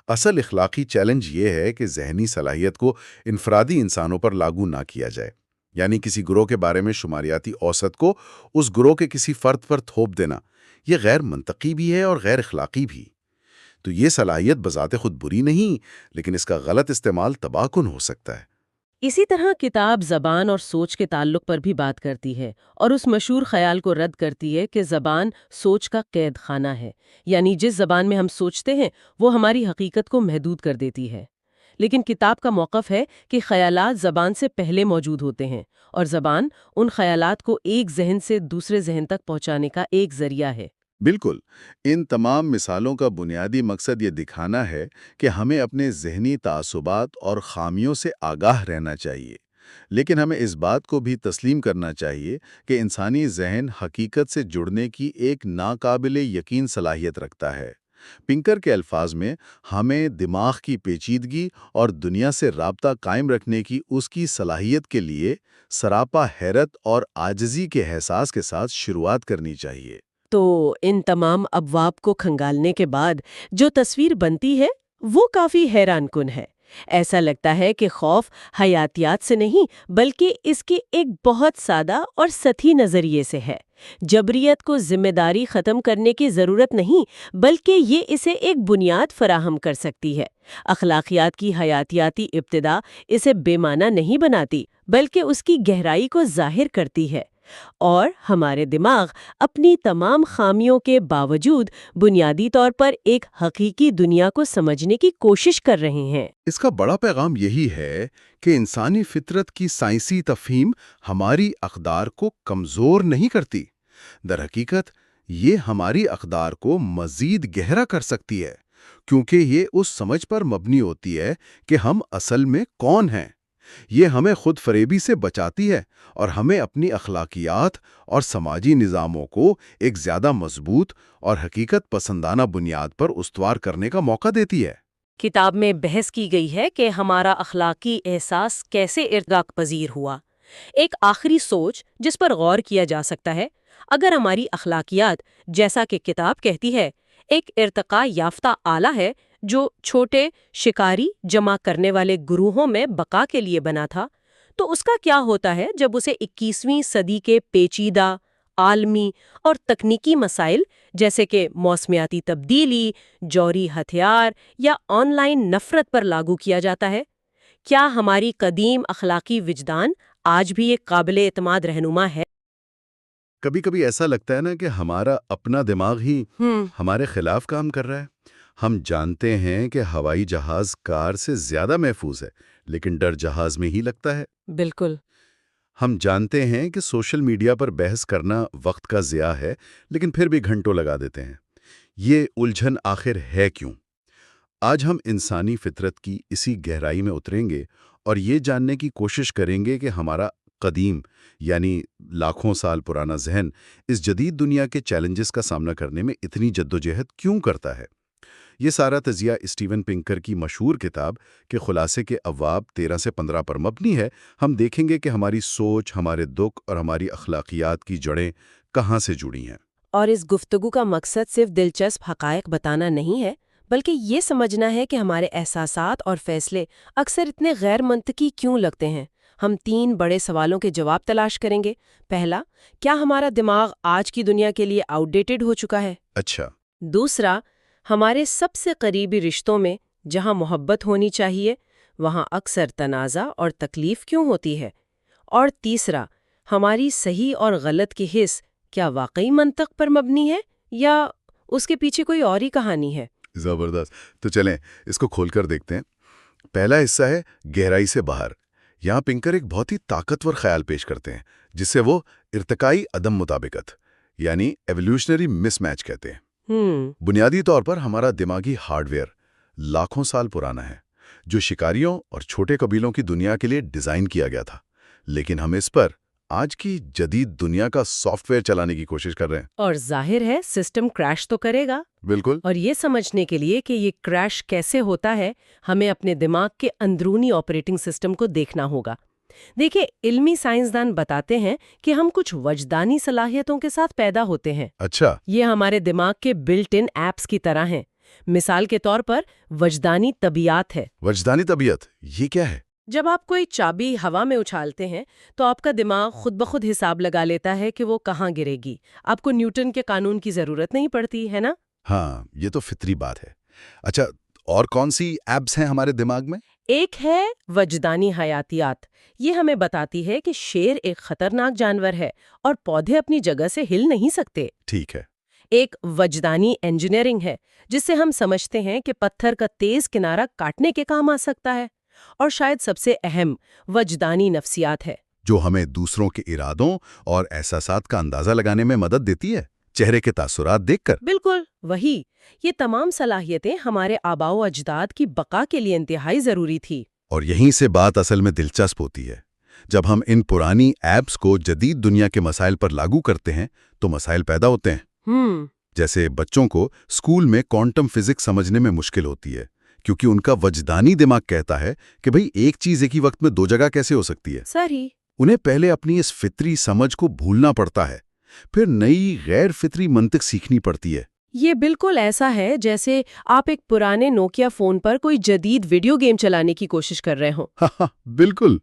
اصل اخلاقی چیلنج یہ ہے کہ ذہنی صلاحیت کو انفرادی انسانوں پر لاگو نہ کیا جائے، یعنی کسی گروہ کے بارے میں شماریاتی اوسط کو اس گروہ کے کسی فرد پر تھوپ دینا۔ یہ غیر منطقی بھی ہے اور غیر اخلاقی بھی۔ تو یہ صلاحیت بذات خود بری نہیں، لیکن اس کا غلط استعمال تباہ کن ہو سکتا ہے۔ اسی طرح کتاب زبان اور سوچ کے تعلق پر بھی بات کرتی ہے اور اس مشہور خیال کو رد کرتی ہے کہ زبان سوچ کا قید خانہ ہے، یعنی جس زبان میں ہم سوچتے ہیں وہ ہماری حقیقت کو محدود کر دیتی ہے۔ لیکن کتاب کا موقف ہے کہ خیالات زبان سے پہلے موجود ہوتے ہیں اور زبان ان خیالات کو ایک ذہن سے دوسرے ذہن تک پہنچانے کا ایک ذریعہ ہے۔ بالکل، ان تمام مثالوں کا بنیادی مقصد یہ دکھانا ہے کہ ہمیں اپنے ذہنی تعصبات اور خامیوں سے آگاہ رہنا چاہیے، لیکن ہمیں اس بات کو بھی تسلیم کرنا چاہیے کہ انسانی ذہن حقیقت سے جڑنے کی ایک ناقابل یقین صلاحیت رکھتا ہے۔ پنکر کے الفاظ میں، ہمیں دماغ کی پیچیدگی اور دنیا سے رابطہ قائم رکھنے کی اس کی صلاحیت کے لیے سراپا حیرت اور عاجزی کے احساس کے ساتھ شروعات کرنی چاہیے۔ تو ان تمام ابواب کو کھنگالنے کے بعد جو تصویر بنتی ہے وہ کافی حیران کن ہے۔ ایسا لگتا ہے کہ خوف حیاتیات سے نہیں بلکہ اس کے ایک بہت سادہ اور سطحی نظریے سے ہے۔ جبریت کو ذمہ داری ختم کرنے کی ضرورت نہیں بلکہ یہ اسے ایک بنیاد فراہم کر سکتی ہے۔ اخلاقیات کی حیاتیاتی ابتدا اسے بے معنی نہیں بناتی بلکہ اس کی گہرائی کو ظاہر کرتی ہے، اور ہمارے دماغ اپنی تمام خامیوں کے باوجود بنیادی طور پر ایک حقیقی دنیا کو سمجھنے کی کوشش کر رہے ہیں۔ اس کا بڑا پیغام یہی ہے کہ انسانی فطرت کی سائنسی تفہیم ہماری اقدار کو کمزور نہیں کرتی، در حقیقت یہ ہماری اقدار کو مزید گہرا کر سکتی ہے، کیونکہ یہ اس سمجھ پر مبنی ہوتی ہے کہ ہم اصل میں کون ہیں۔ یہ ہمیں خود فریبی سے بچاتی ہے اور ہمیں اپنی اخلاقیات اور سماجی نظاموں کو ایک زیادہ مضبوط اور حقیقت پسندانہ بنیاد پر استوار کرنے کا موقع دیتی ہے۔ کتاب میں بحث کی گئی ہے کہ ہمارا اخلاقی احساس کیسے ارتقاء پذیر ہوا۔ ایک آخری سوچ جس پر غور کیا جا سکتا ہے، اگر ہماری اخلاقیات، جیسا کہ کتاب کہتی ہے، ایک ارتقاء یافتہ آلہ ہے جو چھوٹے شکاری جمع کرنے والے گروہوں میں بقا کے لیے بنا تھا، تو اس کا کیا ہوتا ہے جب اسے 21ویں صدی کے پیچیدہ عالمی اور تکنیکی مسائل جیسے کہ موسمیاتی تبدیلی، جوہری ہتھیار یا آن لائن نفرت پر لاگو کیا جاتا ہے؟ کیا ہماری قدیم اخلاقی وجدان آج بھی ایک قابل اعتماد رہنما ہے؟ کبھی کبھی ایسا لگتا ہے نا کہ ہمارا اپنا دماغ ہی ہمارے خلاف کام کر رہا ہے۔ ہم جانتے ہیں کہ ہوائی جہاز کار سے زیادہ محفوظ ہے، لیکن ڈر جہاز میں ہی لگتا ہے۔ بالکل۔ ہم جانتے ہیں کہ سوشل میڈیا پر بحث کرنا وقت کا ضیاع ہے، لیکن پھر بھی گھنٹوں لگا دیتے ہیں۔ یہ الجھن آخر ہے کیوں؟ آج ہم انسانی فطرت کی اسی گہرائی میں اتریں گے اور یہ جاننے کی کوشش کریں گے کہ ہمارا قدیم یعنی لاکھوں سال پرانا ذہن اس جدید دنیا کے چیلنجز کا سامنا کرنے میں اتنی جدوجہد کیوں کرتا ہے۔ یہ سارا تجزیہ اسٹیون پنکر کی مشہور کتاب کے خلاصے کے ابواب 13 سے 15 پر مبنی ہے۔ ہم دیکھیں گے کہ ہماری سوچ، ہمارے دکھ اور ہماری اخلاقیات کی جڑیں کہاں سے جڑی ہیں۔ اور اس گفتگو کا مقصد صرف دلچسپ حقائق بتانا نہیں ہے، بلکہ یہ سمجھنا ہے کہ ہمارے احساسات اور فیصلے اکثر اتنے غیر منطقی کیوں لگتے ہیں۔ ہم 3 بڑے سوالوں کے جواب تلاش کریں گے۔ پہلا، کیا ہمارا دماغ آج کی دنیا کے لیے آؤٹ ڈیٹڈ ہو چکا ہے؟ اچھا۔ دوسرا، ہمارے سب سے قریبی رشتوں میں جہاں محبت ہونی چاہیے وہاں اکثر تنازع اور تکلیف کیوں ہوتی ہے؟ اور تیسرا، ہماری صحیح اور غلط کی حس کیا واقعی منطق پر مبنی ہے یا اس کے پیچھے کوئی اور ہی کہانی ہے؟ زبردست۔ تو چلیں اس کو کھول کر دیکھتے ہیں۔ پہلا حصہ ہے گہرائی سے باہر۔ یہاں پنکر ایک بہت ہی طاقتور خیال پیش کرتے ہیں جسے وہ ارتقائی عدم مطابقت یعنی ایولیوشنری مس میچ کہتے ہیں۔ بنیادی طور پر ہمارا دماغی ہارڈ ویئر لاکھوں سال پرانا ہے، جو شکاریوں اور چھوٹے قبیلوں کی دنیا کے لیے ڈیزائن کیا گیا تھا، لیکن ہم اس پر آج کی جدید دنیا کا سافٹ ویئر چلانے کی کوشش کر رہے ہیں۔ اور ظاہر ہے سسٹم کریش تو کرے گا۔ بالکل۔ اور یہ سمجھنے کے لیے کہ یہ کریش کیسے ہوتا ہے، ہمیں اپنے دماغ کے اندرونی آپریٹنگ سسٹم کو دیکھنا ہوگا۔ دیکھیں، علمی سائنسدان بتاتے ہیں کہ ہم کچھ وجدانی صلاحیتوں کے ساتھ پیدا ہوتے ہیں۔ اچھا۔ یہ ہمارے دماغ کے بلٹ ان ایپس کی طرح ہیں۔ مثال کے طور پر وجدانی طبیعت ہے۔ وجدانی طبیعت یہ کیا ہے؟ جب آپ کوئی چابی ہوا میں اچھالتے ہیں تو آپ کا دماغ خود بخود حساب لگا لیتا ہے کہ وہ کہاں گرے گی۔ آپ کو نیوٹن کے قانون کی ضرورت نہیں پڑتی ہے نا؟ ہاں، یہ تو فطری بات ہے۔ اچھا، اور کون سی ایپس ہیں ہمارے دماغ میں؟ ایک ہے وجدانی حیاتیات۔ یہ ہمیں بتاتی ہے کہ شیر ایک خطرناک جانور ہے اور پودے اپنی جگہ سے ہل نہیں سکتے۔ ٹھیک ہے۔ ایک وجدانی انجینئرنگ ہے، جس سے ہم سمجھتے ہیں کہ پتھر کا تیز کنارہ کاٹنے کے کام آ سکتا ہے۔ اور شاید سب سے اہم وجدانی نفسیات ہے، جو ہمیں دوسروں کے ارادوں اور احساسات کا اندازہ لگانے میں مدد دیتی ہے، چہرے کے تاثرات دیکھ کر۔ بالکل وہی۔ یہ تمام صلاحیتیں ہمارے آباء و اجداد کی بقا کے لیے انتہائی ضروری تھی۔ اور یہیں سے بات اصل میں دلچسپ ہوتی ہے۔ جب ہم ان پرانی ایپس کو جدید دنیا کے مسائل پر لاگو کرتے ہیں تو مسائل پیدا ہوتے ہیں۔ جیسے بچوں کو اسکول میں کوانٹم فزکس سمجھنے میں مشکل ہوتی ہے، کیونکہ ان کا وجدانی دماغ کہتا ہے کہ بھئی ایک چیز ایک ہی وقت میں 2 جگہ کیسے ہو سکتی ہے۔ صحیح۔ انہیں پہلے اپنی اس فطری سمجھ کو بھولنا پڑتا ہے، پھر نئی غیر فطری منطق سیکھنی پڑتی ہے۔ یہ بالکل ایسا ہے جیسے آپ ایک پرانے نوکیا فون پر کوئی جدید ویڈیو گیم چلانے کی کوشش کر رہے ہوں۔ بالکل۔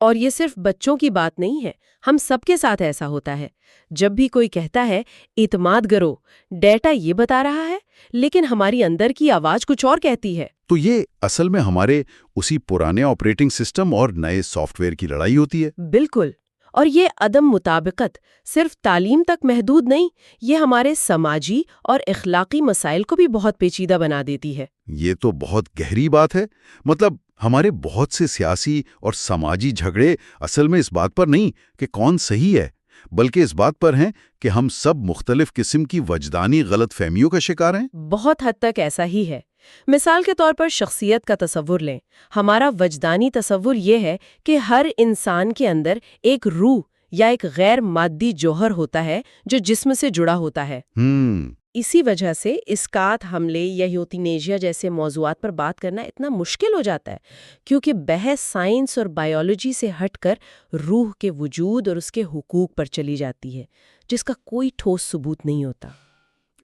اور یہ صرف بچوں کی بات نہیں ہے، ہم سب کے ساتھ ایسا ہوتا ہے۔ جب بھی کوئی کہتا ہے اعتماد کرو، ڈیٹا یہ بتا رہا ہے، لیکن ہماری اندر کی آواز کچھ اور کہتی ہے۔ تو یہ اصل میں ہمارے اسی پرانے آپریٹنگ سسٹم اور نئے سافٹ ویئر کی لڑائی ہوتی ہے۔ بالکل۔ اور یہ عدم مطابقت صرف تعلیم تک محدود نہیں، یہ ہمارے سماجی اور اخلاقی مسائل کو بھی بہت پیچیدہ بنا دیتی ہے۔ یہ تو بہت گہری بات ہے۔ مطلب ہمارے بہت سے سیاسی اور سماجی جھگڑے اصل میں اس بات پر نہیں کہ کون صحیح ہے، بلکہ اس بات پر ہیں کہ ہم سب مختلف قسم کی وجدانی غلط فہمیوں کا شکار ہیں۔ بہت حد تک ایسا ہی ہے۔ مثال کے طور پر شخصیت کا تصور لیں۔ ہمارا وجدانی تصور یہ ہے کہ ہر انسان کے اندر ایک روح یا ایک غیر مادی جوہر ہوتا ہے جو جسم سے جڑا ہوتا ہے۔ اسی وجہ سے اسقاط حملے یا یوتینیجیا جیسے موضوعات پر بات کرنا اتنا مشکل ہو جاتا ہے، کیونکہ بحث سائنس اور بائیولوجی سے ہٹ کر روح کے وجود اور اس کے حقوق پر چلی جاتی ہے، جس کا کوئی ٹھوس ثبوت نہیں ہوتا۔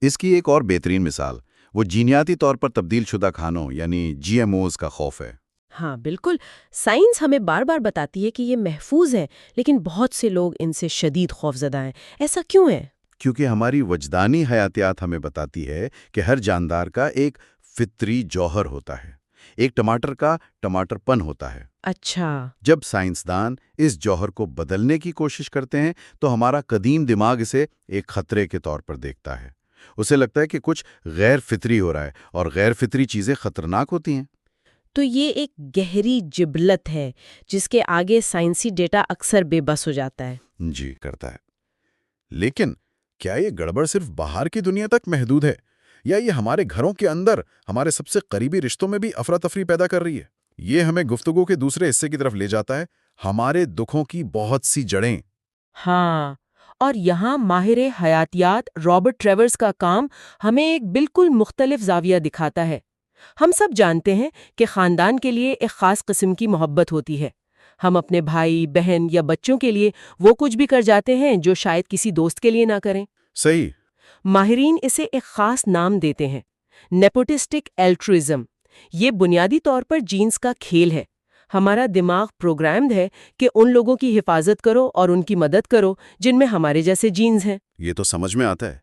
اس کی ایک اور بہترین مثال وہ جینیاتی طور پر تبدیل شدہ کھانوں یعنی GMOs کا خوف ہے۔ ہاں بالکل، سائنس ہمیں بار بار بتاتی ہے کہ یہ محفوظ ہے، لیکن بہت سے لوگ ان سے شدید خوفزدہ ہیں۔ ایسا کیوں ہے؟ کیونکہ ہماری وجدانی حیاتیات ہمیں بتاتی ہے کہ ہر جاندار کا ایک فطری جوہر ہوتا ہے، ایک ٹماٹر کا ٹماٹر پن ہوتا ہے۔ اچھا، جب سائنسدان اس جوہر کو بدلنے کی کوشش کرتے ہیں تو ہمارا قدیم دماغ اسے ایک خطرے کے طور پر دیکھتا ہے۔ اسے لگتا ہے کہ کچھ غیر فطری ہو رہا ہے، اور غیر فطری چیزیں خطرناک ہوتی ہیں۔ تو یہ ایک گہری جبلت ہے جس کے آگے سائنسی ڈیٹا اکثر بے بس ہو جاتا ہے۔ جی کرتا ہے۔ لیکن کیا یہ گڑبڑ صرف باہر کی دنیا تک محدود ہے، یا یہ ہمارے گھروں کے اندر ہمارے سب سے قریبی رشتوں میں بھی افراتفری پیدا کر رہی ہے؟ یہ ہمیں گفتگو کے دوسرے حصے کی طرف لے جاتا ہے، ہمارے دکھوں کی بہت سی جڑیں۔ ہاں، اور یہاں ماہر حیاتیات رابرٹ ٹریورز کا کام ہمیں ایک بالکل مختلف زاویہ دکھاتا ہے۔ ہم سب جانتے ہیں کہ خاندان کے لیے ایک خاص قسم کی محبت ہوتی ہے۔ ہم اپنے بھائی، بہن یا بچوں کے لیے وہ کچھ بھی کر جاتے ہیں جو شاید کسی دوست کے لیے نہ کریں۔ صحیح۔ ماہرین اسے ایک خاص نام دیتے ہیں، نیپوٹسٹک الٹروئزم۔ یہ بنیادی طور پر جینز کا کھیل ہے۔ ہمارا دماغ پروگرامڈ ہے کہ ان لوگوں کی حفاظت کرو اور ان کی مدد کرو جن میں ہمارے جیسے جینز ہیں۔ یہ تو سمجھ میں آتا ہے،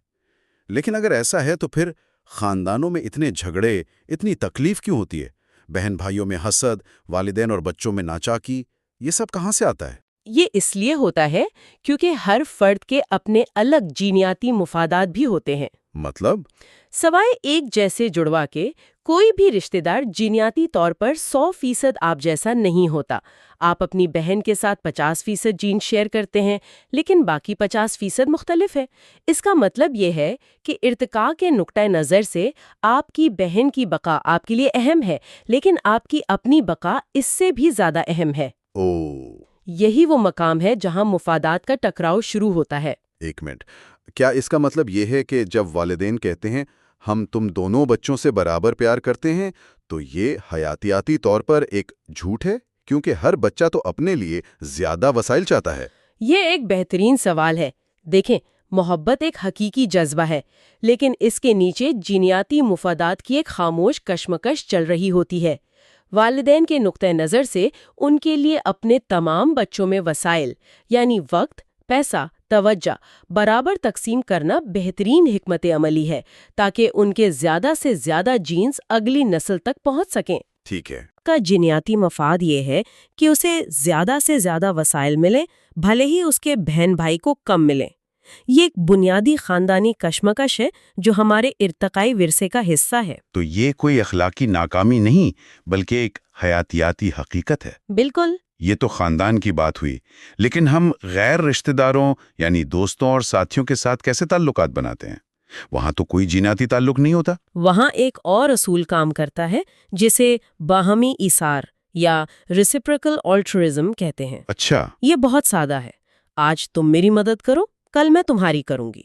لیکن اگر ایسا ہے تو پھر خاندانوں میں اتنے جھگڑے، اتنی تکلیف کیوں ہوتی ہے؟ بہن بھائیوں میں حسد، والدین اور بچوں میں ناچاکی، یہ سب کہاں سے آتا ہے؟ یہ اس لیے ہوتا ہے کیونکہ ہر فرد کے اپنے الگ جینیاتی مفادات بھی ہوتے ہیں۔ مطلب؟ سوائے ایک جیسے جڑوا کے کوئی بھی رشتہ دار جینیاتی طور پر 100% آپ جیسا نہیں ہوتا۔ آپ اپنی بہن کے ساتھ 50% جین شیئر کرتے ہیں، لیکن باقی 50% مختلف ہے۔ اس کا مطلب یہ ہے کہ ارتقاء کے نقطۂ نظر سے آپ کی بہن کی بقا آپ کے لیے اہم ہے، لیکن آپ کی اپنی بقا اس سے بھی زیادہ اہم ہے۔ یہی وہ مقام ہے جہاں مفادات کا ٹکراؤ شروع ہوتا ہے۔ ایک منٹ، کیا اس کا مطلب یہ ہے کہ جب والدین کہتے ہیں ہم تم دونوں بچوں سے برابر پیار کرتے ہیں، تو یہ حیاتیاتی طور پر ایک جھوٹ ہے؟ کیونکہ ہر بچہ تو اپنے لیے زیادہ وسائل چاہتا ہے۔ یہ ایک بہترین سوال ہے۔ دیکھیں، محبت ایک حقیقی جذبہ ہے، لیکن اس کے نیچے جینیاتی مفادات کی ایک خاموش کشمکش چل رہی ہوتی ہے۔ والدین کے نقطۂ نظر سے ان کے لیے اپنے تمام بچوں میں وسائل یعنی وقت، پیسہ، توجہ برابر تقسیم کرنا بہترین حکمت عملی ہے تاکہ ان کے زیادہ سے زیادہ جینز اگلی نسل تک پہنچ سکیں۔ ٹھیک ہے۔ کا جینیاتی مفاد یہ ہے کہ اسے زیادہ سے زیادہ وسائل ملیں، بھلے ہی اس کے بہن بھائی کو کم ملیں۔ یہ ایک بنیادی خاندانی کشمکش ہے جو ہمارے ارتقائی ورثے کا حصہ ہے۔ تو یہ کوئی اخلاقی ناکامی نہیں، بلکہ ایک حیاتیاتی حقیقت ہے۔ بالکل۔ یہ تو خاندان کی بات ہوئی، لیکن ہم غیر رشتہ داروں یعنی دوستوں اور ساتھیوں کے ساتھ کیسے تعلقات بناتے ہیں؟ وہاں تو کوئی جینیاتی تعلق نہیں ہوتا۔ وہاں ایک اور اصول کام کرتا ہے جسے باہمی ایثار یا ریسیپریکل آلٹرزم کہتے ہیں۔ اچھا۔ یہ بہت سادہ ہے، آج تم میری مدد کرو، کل میں تمہاری کروں گی۔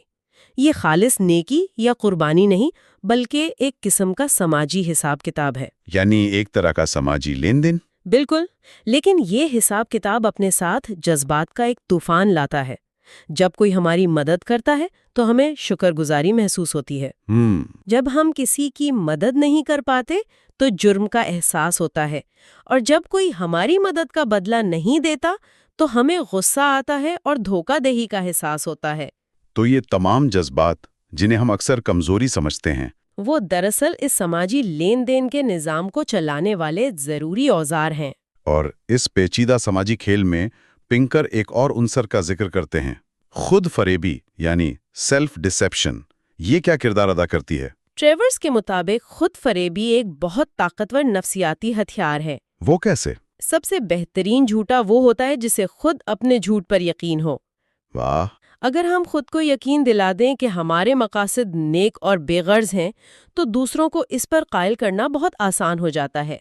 یہ خالص نیکی یا قربانی نہیں، بلکہ ایک قسم کا سماجی حساب کتاب ہے۔ یعنی ایک طرح کا سماجی لین دین۔ بالکل، لیکن یہ حساب کتاب اپنے ساتھ جذبات کا ایک طوفان لاتا ہے۔ جب کوئی ہماری مدد کرتا ہے تو ہمیں شکر گزاری محسوس ہوتی ہے۔ جب ہم کسی کی مدد نہیں کر پاتے تو جرم کا احساس ہوتا ہے، اور جب کوئی ہماری مدد کا بدلہ نہیں دیتا تو ہمیں غصہ آتا ہے اور دھوکہ دہی کا احساس ہوتا ہے۔ تو یہ تمام جذبات جنہیں ہم اکثر کمزوری سمجھتے ہیں، وہ دراصل اس سماجی لین دین کے نظام کو چلانے والے ضروری اوزار ہیں۔ اور اس پیچیدہ سماجی کھیل میں پنکر ایک اور عنصر کا ذکر کرتے ہیں، خود فریبی یعنی سیلف ڈسیپشن۔ یہ کیا کردار ادا کرتی ہے؟ ٹریورز کے مطابق خود فریبی ایک بہت طاقتور نفسیاتی ہتھیار ہے۔ وہ کیسے؟ سب سے بہترین جھوٹا وہ ہوتا ہے جسے خود اپنے جھوٹ پر یقین ہو۔ واہ! اگر ہم خود کو یقین دلا دیں کہ ہمارے مقاصد نیک اور بے غرض ہیں تو دوسروں کو اس پر قائل کرنا بہت آسان ہو جاتا ہے۔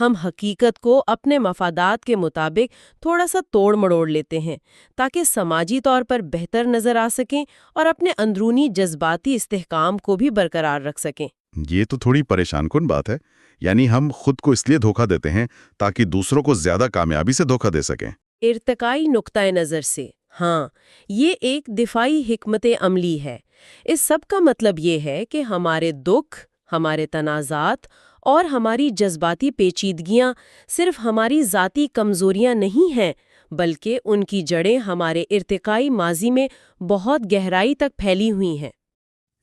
ہم حقیقت کو اپنے مفادات کے مطابق تھوڑا سا توڑ مڑوڑ لیتے ہیں تاکہ سماجی طور پر بہتر نظر آ سکیں اور اپنے اندرونی جذباتی استحکام کو بھی برقرار رکھ سکیں۔ یہ تو تھوڑی پریشان کن بات ہے، یعنی ہم خود کو اس لیے دھوکہ دیتے ہیں تاکہ دوسروں کو زیادہ کامیابی سے دھوکہ دے سکیں۔ ارتقائی نقطۂ نظر سے ہاں، یہ ایک دفاعی حکمت عملی ہے اس سب کا مطلب یہ ہے کہ ہمارے دکھ، ہمارے تنازعات اور ہماری جذباتی پیچیدگیاں صرف ہماری ذاتی کمزوریاں نہیں ہیں، بلکہ ان کی جڑیں ہمارے ارتقائی ماضی میں بہت گہرائی تک پھیلی ہوئی ہیں۔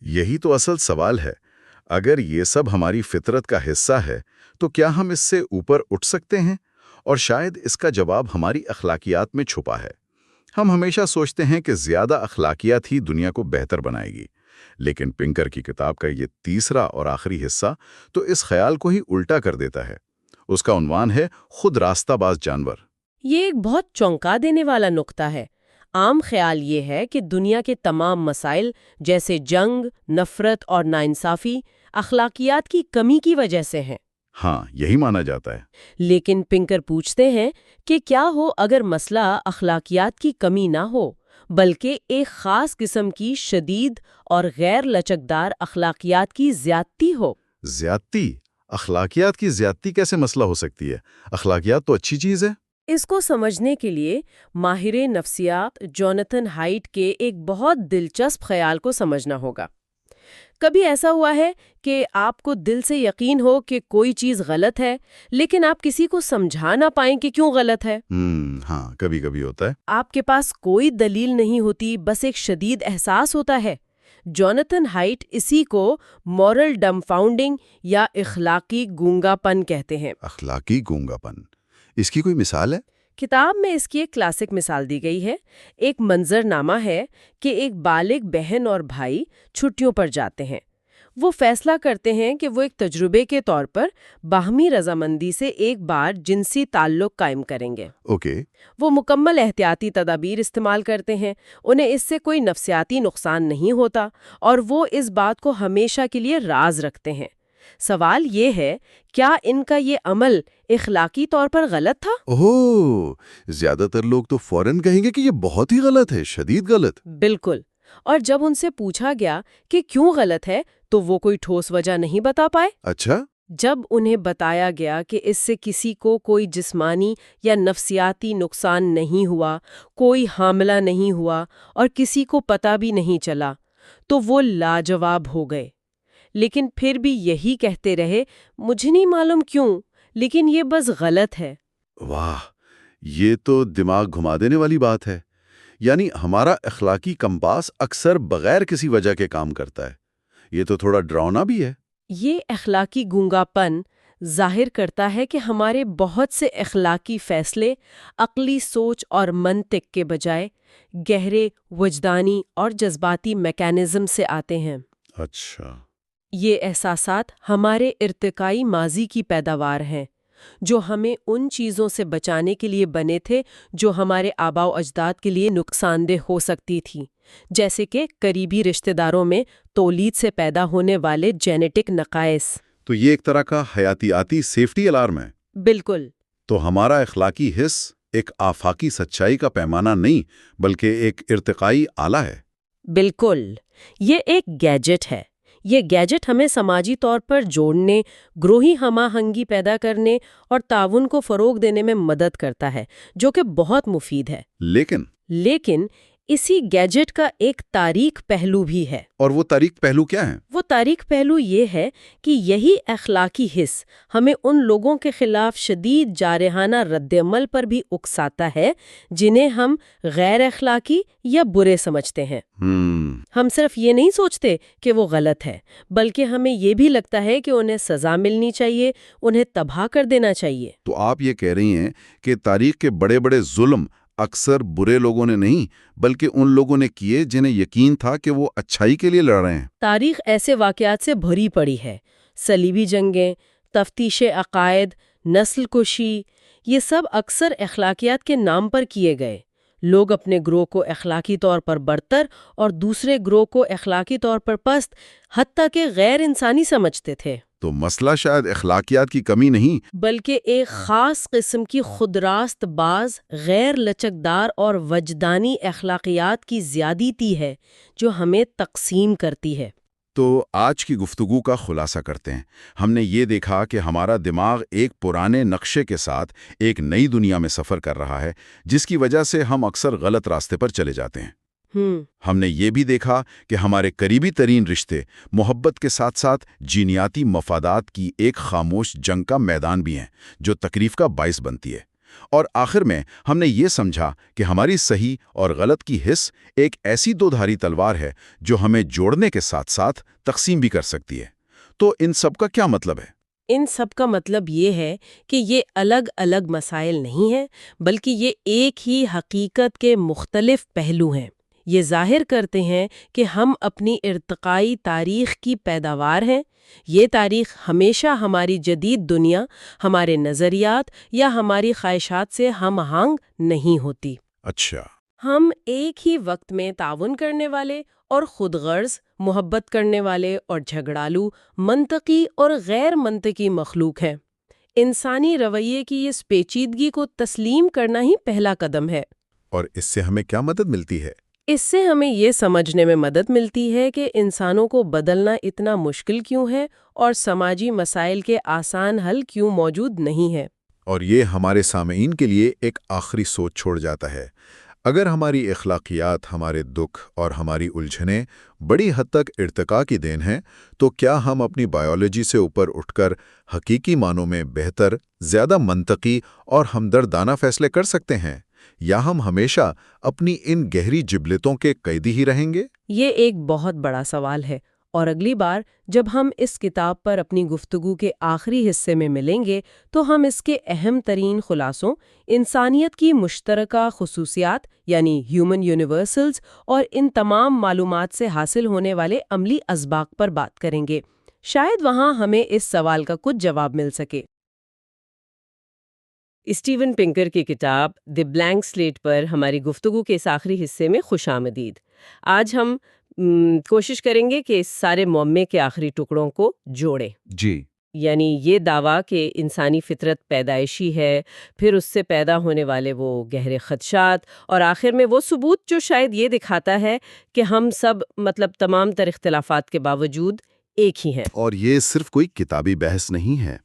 یہی تو اصل سوال ہے۔ اگر یہ سب ہماری فطرت کا حصہ ہے تو کیا ہم اس سے اوپر اٹھ سکتے ہیں؟ اور شاید اس کا جواب ہماری اخلاقیات میں چھپا ہے۔ ہم ہمیشہ سوچتے ہیں کہ زیادہ اخلاقیات ہی دنیا کو بہتر بنائے گی، لیکن پنکر کی کتاب کا یہ تیسرا اور آخری حصہ تو اس خیال کو ہی الٹا کر دیتا ہے۔ اس کا عنوان ہے خود راستہ باز جانور۔ یہ ایک بہت چونکا دینے والا نقطہ ہے۔ عام خیال یہ ہے کہ دنیا کے تمام مسائل جیسے جنگ، نفرت اور ناانصافی اخلاقیات کی کمی کی وجہ سے ہیں۔ ہاں، یہی مانا جاتا ہے۔ لیکن پنکر پوچھتے ہیں کہ کیا ہو اگر مسئلہ اخلاقیات کی کمی نہ ہو، بلکہ ایک خاص قسم کی شدید اور غیر لچکدار اخلاقیات کی زیادتی ہو؟ زیادتی؟ اخلاقیات کی زیادتی کیسے مسئلہ ہو سکتی ہے؟ اخلاقیات تو اچھی چیز ہے۔ اس کو سمجھنے کے لیے ماہر نفسیات جوناتھن ہائٹ کے ایک بہت دلچسپ خیال کو سمجھنا ہوگا۔ کبھی ایسا ہوا ہے کہ آپ کو دل سے یقین ہو کہ کوئی چیز غلط ہے، لیکن آپ کسی کو سمجھا نہ پائیں کہ کیوں غلط ہے؟ ہاں، کبھی کبھی ہوتا ہے۔ آپ کے پاس کوئی دلیل نہیں ہوتی، بس ایک شدید احساس ہوتا ہے۔ جوناتھن ہائٹ اسی کو مورل ڈمفاؤنڈنگ یا اخلاقی گونگا پن کہتے ہیں۔ اخلاقی گونگا پن، اس کی کوئی مثال ہے؟ کتاب میں اس کی ایک کلاسک مثال دی گئی ہے۔ ایک منظر نامہ ہے کہ ایک بالغ بہن اور بھائی چھٹیوں پر جاتے ہیں۔ وہ فیصلہ کرتے ہیں کہ وہ ایک تجربے کے طور پر باہمی رضامندی سے ایک بار جنسی تعلق قائم کریں گے۔ اوکے۔ وہ مکمل احتیاطی تدابیر استعمال کرتے ہیں، انہیں اس سے کوئی نفسیاتی نقصان نہیں ہوتا، اور وہ اس بات کو ہمیشہ کے لیے راز رکھتے ہیں۔ سوال یہ ہے، کیا ان کا یہ عمل اخلاقی طور پر غلط تھا؟ اوہ، زیادہ تر لوگ تو فوراً کہیں گے کہ یہ بہت ہی غلط ہے، شدید غلط۔ بالکل۔ اور جب ان سے پوچھا گیا کہ کیوں غلط ہے تو وہ کوئی ٹھوس وجہ نہیں بتا پائے۔ اچھا؟ جب انہیں بتایا گیا کہ اس سے کسی کو کوئی جسمانی یا نفسیاتی نقصان نہیں ہوا، کوئی حاملہ نہیں ہوا اور کسی کو پتہ بھی نہیں چلا، تو وہ لاجواب ہو گئے۔ لیکن پھر بھی یہی کہتے رہے، مجھے نہیں معلوم کیوں، لیکن یہ بس غلط ہے۔ واہ، یہ تو دماغ گھما دینے والی بات ہے۔ یعنی ہمارا اخلاقی کمپاس اکثر بغیر کسی وجہ کے کام کرتا ہے۔ یہ تو تھوڑا ڈراؤنا بھی ہے۔ یہ اخلاقی گونگا پن ظاہر کرتا ہے کہ ہمارے بہت سے اخلاقی فیصلے عقلی سوچ اور منطق کے بجائے گہرے وجدانی اور جذباتی میکانزم سے آتے ہیں۔ اچھا۔ یہ احساسات ہمارے ارتقائی ماضی کی پیداوار ہیں، جو ہمیں ان چیزوں سے بچانے کے لیے بنے تھے جو ہمارے آباء و اجداد کے لیے نقصان دہ ہو سکتی تھی، جیسے کہ قریبی رشتہ داروں میں تولید سے پیدا ہونے والے جینیٹک نقائص۔ تو یہ ایک طرح کا حیاتیاتی سیفٹی الارم ہے۔ بالکل۔ تو ہمارا اخلاقی حس ایک آفاقی سچائی کا پیمانہ نہیں، بلکہ ایک ارتقائی آلہ ہے۔ بالکل، یہ ایک گیجٹ ہے۔ یہ گیجٹ ہمیں سماجی طور پر جوڑنے، گروہی ہم آہنگی پیدا کرنے اور تعاون کو فروغ دینے میں مدد کرتا ہے، جو کہ بہت مفید ہے۔ لیکن اسی گیجٹ کا ایک تاریک پہلو بھی ہے۔ اور وہ تاریک پہلو کیا ہے؟ وہ تاریک پہلو یہ ہے کہ یہی اخلاقی حس ہمیں ان لوگوں کے خلاف شدید جارحانہ رد عمل پر بھی اکساتا ہے جنہیں ہم غیر اخلاقی یا برے سمجھتے ہیں۔ ہم صرف یہ نہیں سوچتے کہ وہ غلط ہے، بلکہ ہمیں یہ بھی لگتا ہے کہ انہیں سزا ملنی چاہیے، انہیں تباہ کر دینا چاہیے۔ تو آپ یہ کہہ رہی ہیں کہ تاریخ کے بڑے بڑے ظلم اکثر برے لوگوں نے نہیں، بلکہ ان لوگوں نے کیے جنہیں یقین تھا کہ وہ اچھائی کے لیے لڑ رہے ہیں۔ تاریخ ایسے واقعات سے بھری پڑی ہے۔ صلیبی جنگیں، تفتیش عقائد، نسل کشی، یہ سب اکثر اخلاقیات کے نام پر کیے گئے۔ لوگ اپنے گروہ کو اخلاقی طور پر برتر اور دوسرے گروہ کو اخلاقی طور پر پست، حتیٰ کہ غیر انسانی سمجھتے تھے۔ تو مسئلہ شاید اخلاقیات کی کمی نہیں، بلکہ ایک خاص قسم کی خودراست باز، غیر لچکدار اور وجدانی اخلاقیات کی زیادتی ہے جو ہمیں تقسیم کرتی ہے۔ تو آج کی گفتگو کا خلاصہ کرتے ہیں۔ ہم نے یہ دیکھا کہ ہمارا دماغ ایک پرانے نقشے کے ساتھ ایک نئی دنیا میں سفر کر رہا ہے، جس کی وجہ سے ہم اکثر غلط راستے پر چلے جاتے ہیں۔ ہم نے یہ بھی دیکھا کہ ہمارے قریبی ترین رشتے محبت کے ساتھ ساتھ جینیاتی مفادات کی ایک خاموش جنگ کا میدان بھی ہیں جو تکلیف کا باعث بنتی ہے۔ اور آخر میں ہم نے یہ سمجھا کہ ہماری صحیح اور غلط کی حس ایک ایسی دو دھاری تلوار ہے جو ہمیں جوڑنے کے ساتھ ساتھ تقسیم بھی کر سکتی ہے۔ تو ان سب کا کیا مطلب ہے؟ ان سب کا مطلب یہ ہے کہ یہ الگ الگ مسائل نہیں ہیں، بلکہ یہ ایک ہی حقیقت کے مختلف پہلو ہیں۔ یہ ظاہر کرتے ہیں کہ ہم اپنی ارتقائی تاریخ کی پیداوار ہیں۔ یہ تاریخ ہمیشہ ہماری جدید دنیا، ہمارے نظریات یا ہماری خواہشات سے ہم آہنگ نہیں ہوتی۔ اچھا۔ ہم ایک ہی وقت میں تعاون کرنے والے اور خود غرض، محبت کرنے والے اور جھگڑالو، منطقی اور غیر منطقی مخلوق ہیں۔ انسانی رویے کی اس پیچیدگی کو تسلیم کرنا ہی پہلا قدم ہے۔ اور اس سے ہمیں کیا مدد ملتی ہے؟ اس سے ہمیں یہ سمجھنے میں مدد ملتی ہے کہ انسانوں کو بدلنا اتنا مشکل کیوں ہے اور سماجی مسائل کے آسان حل کیوں موجود نہیں ہے۔ اور یہ ہمارے سامعین کے لیے ایک آخری سوچ چھوڑ جاتا ہے۔ اگر ہماری اخلاقیات، ہمارے دکھ اور ہماری الجھنیں بڑی حد تک ارتقاء کی دین ہیں، تو کیا ہم اپنی بائیولوجی سے اوپر اٹھ کر حقیقی معنوں میں بہتر، زیادہ منطقی اور ہمدردانہ فیصلے کر سکتے ہیں؟ یا ہم ہمیشہ اپنی ان گہری جبلتوں کے قیدی ہی رہیں گے؟ یہ ایک بہت بڑا سوال ہے، اور اگلی بار جب ہم اس کتاب پر اپنی گفتگو کے آخری حصے میں ملیں گے تو ہم اس کے اہم ترین خلاصوں، انسانیت کی مشترکہ خصوصیات یعنی ہیومن یونیورسلز، اور ان تمام معلومات سے حاصل ہونے والے عملی اسباق پر بات کریں گے۔ شاید وہاں ہمیں اس سوال کا کچھ جواب مل سکے۔ اسٹیون پنکر کی کتاب دی بلینک سلیٹ پر ہماری گفتگو کے اس آخری حصے میں خوش آمدید۔ آج ہم کوشش کریں گے کہ اس سارے معمے کے آخری ٹکڑوں کو جوڑیں۔ جی۔ یعنی یہ دعویٰ کہ انسانی فطرت پیدائشی ہے، پھر اس سے پیدا ہونے والے وہ گہرے خدشات، اور آخر میں وہ ثبوت جو شاید یہ دکھاتا ہے کہ ہم سب تمام تر اختلافات کے باوجود ایک ہی ہیں۔ اور یہ صرف کوئی کتابی بحث نہیں ہے،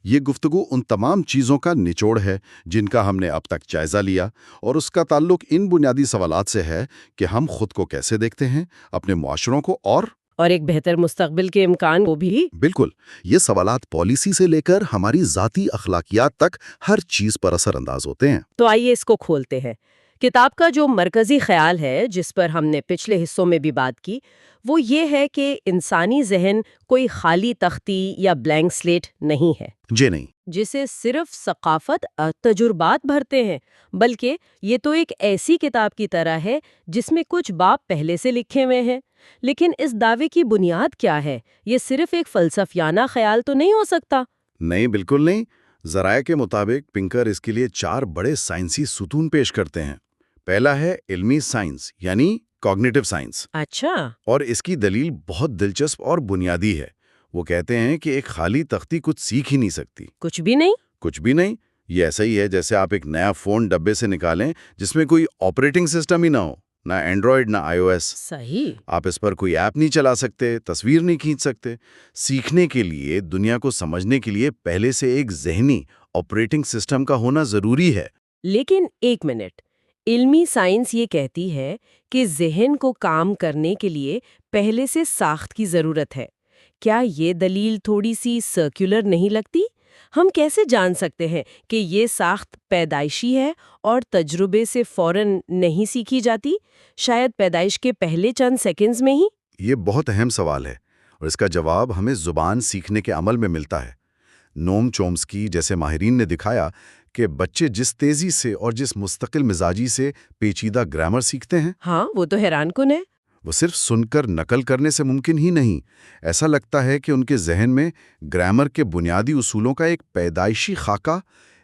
یہ گفتگو ان تمام چیزوں کا نچوڑ ہے جن کا ہم نے اب تک جائزہ لیا، اور اس کا تعلق ان بنیادی سوالات سے ہے کہ ہم خود کو کیسے دیکھتے ہیں، اپنے معاشروں کو، اور ایک بہتر مستقبل کے امکان کو بھی۔ بالکل، یہ سوالات پالیسی سے لے کر ہماری ذاتی اخلاقیات تک ہر چیز پر اثر انداز ہوتے ہیں۔ تو آئیے اس کو کھولتے ہیں۔ کتاب کا جو مرکزی خیال ہے، جس پر ہم نے پچھلے حصوں میں بھی بات کی، وہ یہ ہے کہ انسانی ذہن کوئی خالی تختی یا بلینک سلیٹ نہیں ہے جی نہیں، جسے صرف ثقافت اور تجربات بھرتے ہیں، بلکہ یہ تو ایک ایسی کتاب کی طرح ہے جس میں کچھ باب پہلے سے لکھے ہوئے ہیں۔ لیکن اس دعوے کی بنیاد کیا ہے؟ یہ صرف ایک فلسفیانہ خیال تو نہیں ہو سکتا۔ نہیں، بالکل نہیں۔ ذرائع کے مطابق پنکر اس کے لیے 4 بڑے سائنسی ستون پیش کرتے ہیں۔ پہلا ہے علمی سائنس، یعنی کوگنیٹو سائنس، اچھا۔ اور اس کی دلیل بہت دلچسپ اور بنیادی ہے۔ وہ کہتے ہیں کہ ایک خالی تختی کچھ سیکھ ہی نہیں سکتی۔ کچھ بھی نہیں؟ کچھ بھی نہیں۔ یہ ایسا ہی ہے جیسے آپ ایک نیا فون ڈبے سے نکالیں جس میں کوئی آپریٹنگ سسٹم ہی نہ ہو، نہ اینڈرائیڈ نہ آئی او ایس۔ صحیح۔ آپ اس پر کوئی ایپ نہیں چلا سکتے، تصویر نہیں کھینچ سکتے۔ سیکھنے کے لیے، دنیا کو سمجھنے کے لیے پہلے سے ایک ذہنی آپریٹنگ سسٹم کا ہونا ضروری ہے۔ لیکن ایک منٹ، علمی سائنس یہ کہتی ہے کہ ذہن کو کام کرنے کے لیے پہلے سے ساخت کی ضرورت ہے۔ کیا یہ دلیل تھوڑی سی سرکولر نہیں لگتی؟ ہم کیسے جان سکتے ہیں کہ یہ ساخت پیدائشی ہے اور تجربے سے فوراً نہیں سیکھی جاتی، شاید پیدائش کے پہلے چند سیکنڈز میں ہی؟ یہ بہت اہم سوال ہے، اور اس کا جواب ہمیں زبان سیکھنے کے عمل میں ملتا ہے۔ نوم چومسکی جیسے ماہرین نے دکھایا کہ بچے جس تیزی سے اور جس مستقل مزاجی سے پیچیدہ گرامر سیکھتے ہیں، ہاں، وہ تو حیران کن ہے۔ وہ صرف سن کر نقل کرنے سے ممکن ہی نہیں۔ ایسا لگتا ہے کہ ان کے ذہن میں گرامر کے بنیادی اصولوں کا ایک پیدائشی خاکہ،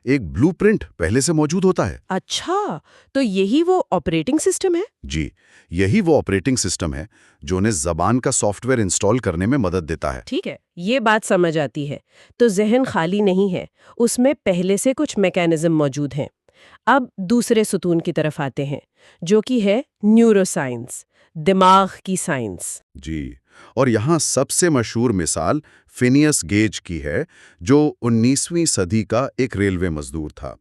ایک بلو پرنٹ پہلے سے موجود ہوتا ہے۔ اچھا، تو یہی وہ آپریٹنگ سسٹم ہے؟ جی، یہی وہ آپریٹنگ سسٹم ہے جو انہیں زبان کا سافٹ ویئر انسٹال کرنے میں مدد دیتا ہے۔ ٹھیک ہے، یہ بات سمجھ آتی ہے۔ تو ذہن خالی نہیں ہے، اس میں پہلے سے کچھ میکانزم موجود ہیں۔ اب دوسرے ستون کی طرف آتے ہیں، جو کہ ہے نیورو سائنس، دماغ کی سائنس۔ جی، اور یہاں سب سے مشہور مثال فینیس گیج کی ہے، جو 19ویں صدی کا ایک ریلوے مزدور تھا۔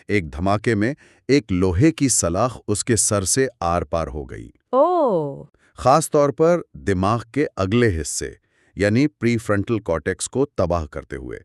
ایک دھماکے میں ایک لوہے کی سلاخ اس کے سر سے آر پار ہو گئی، اوہ، خاص طور پر دماغ کے اگلے حصے یعنی پری فرنٹل کارٹیکس کو تباہ کرتے ہوئے۔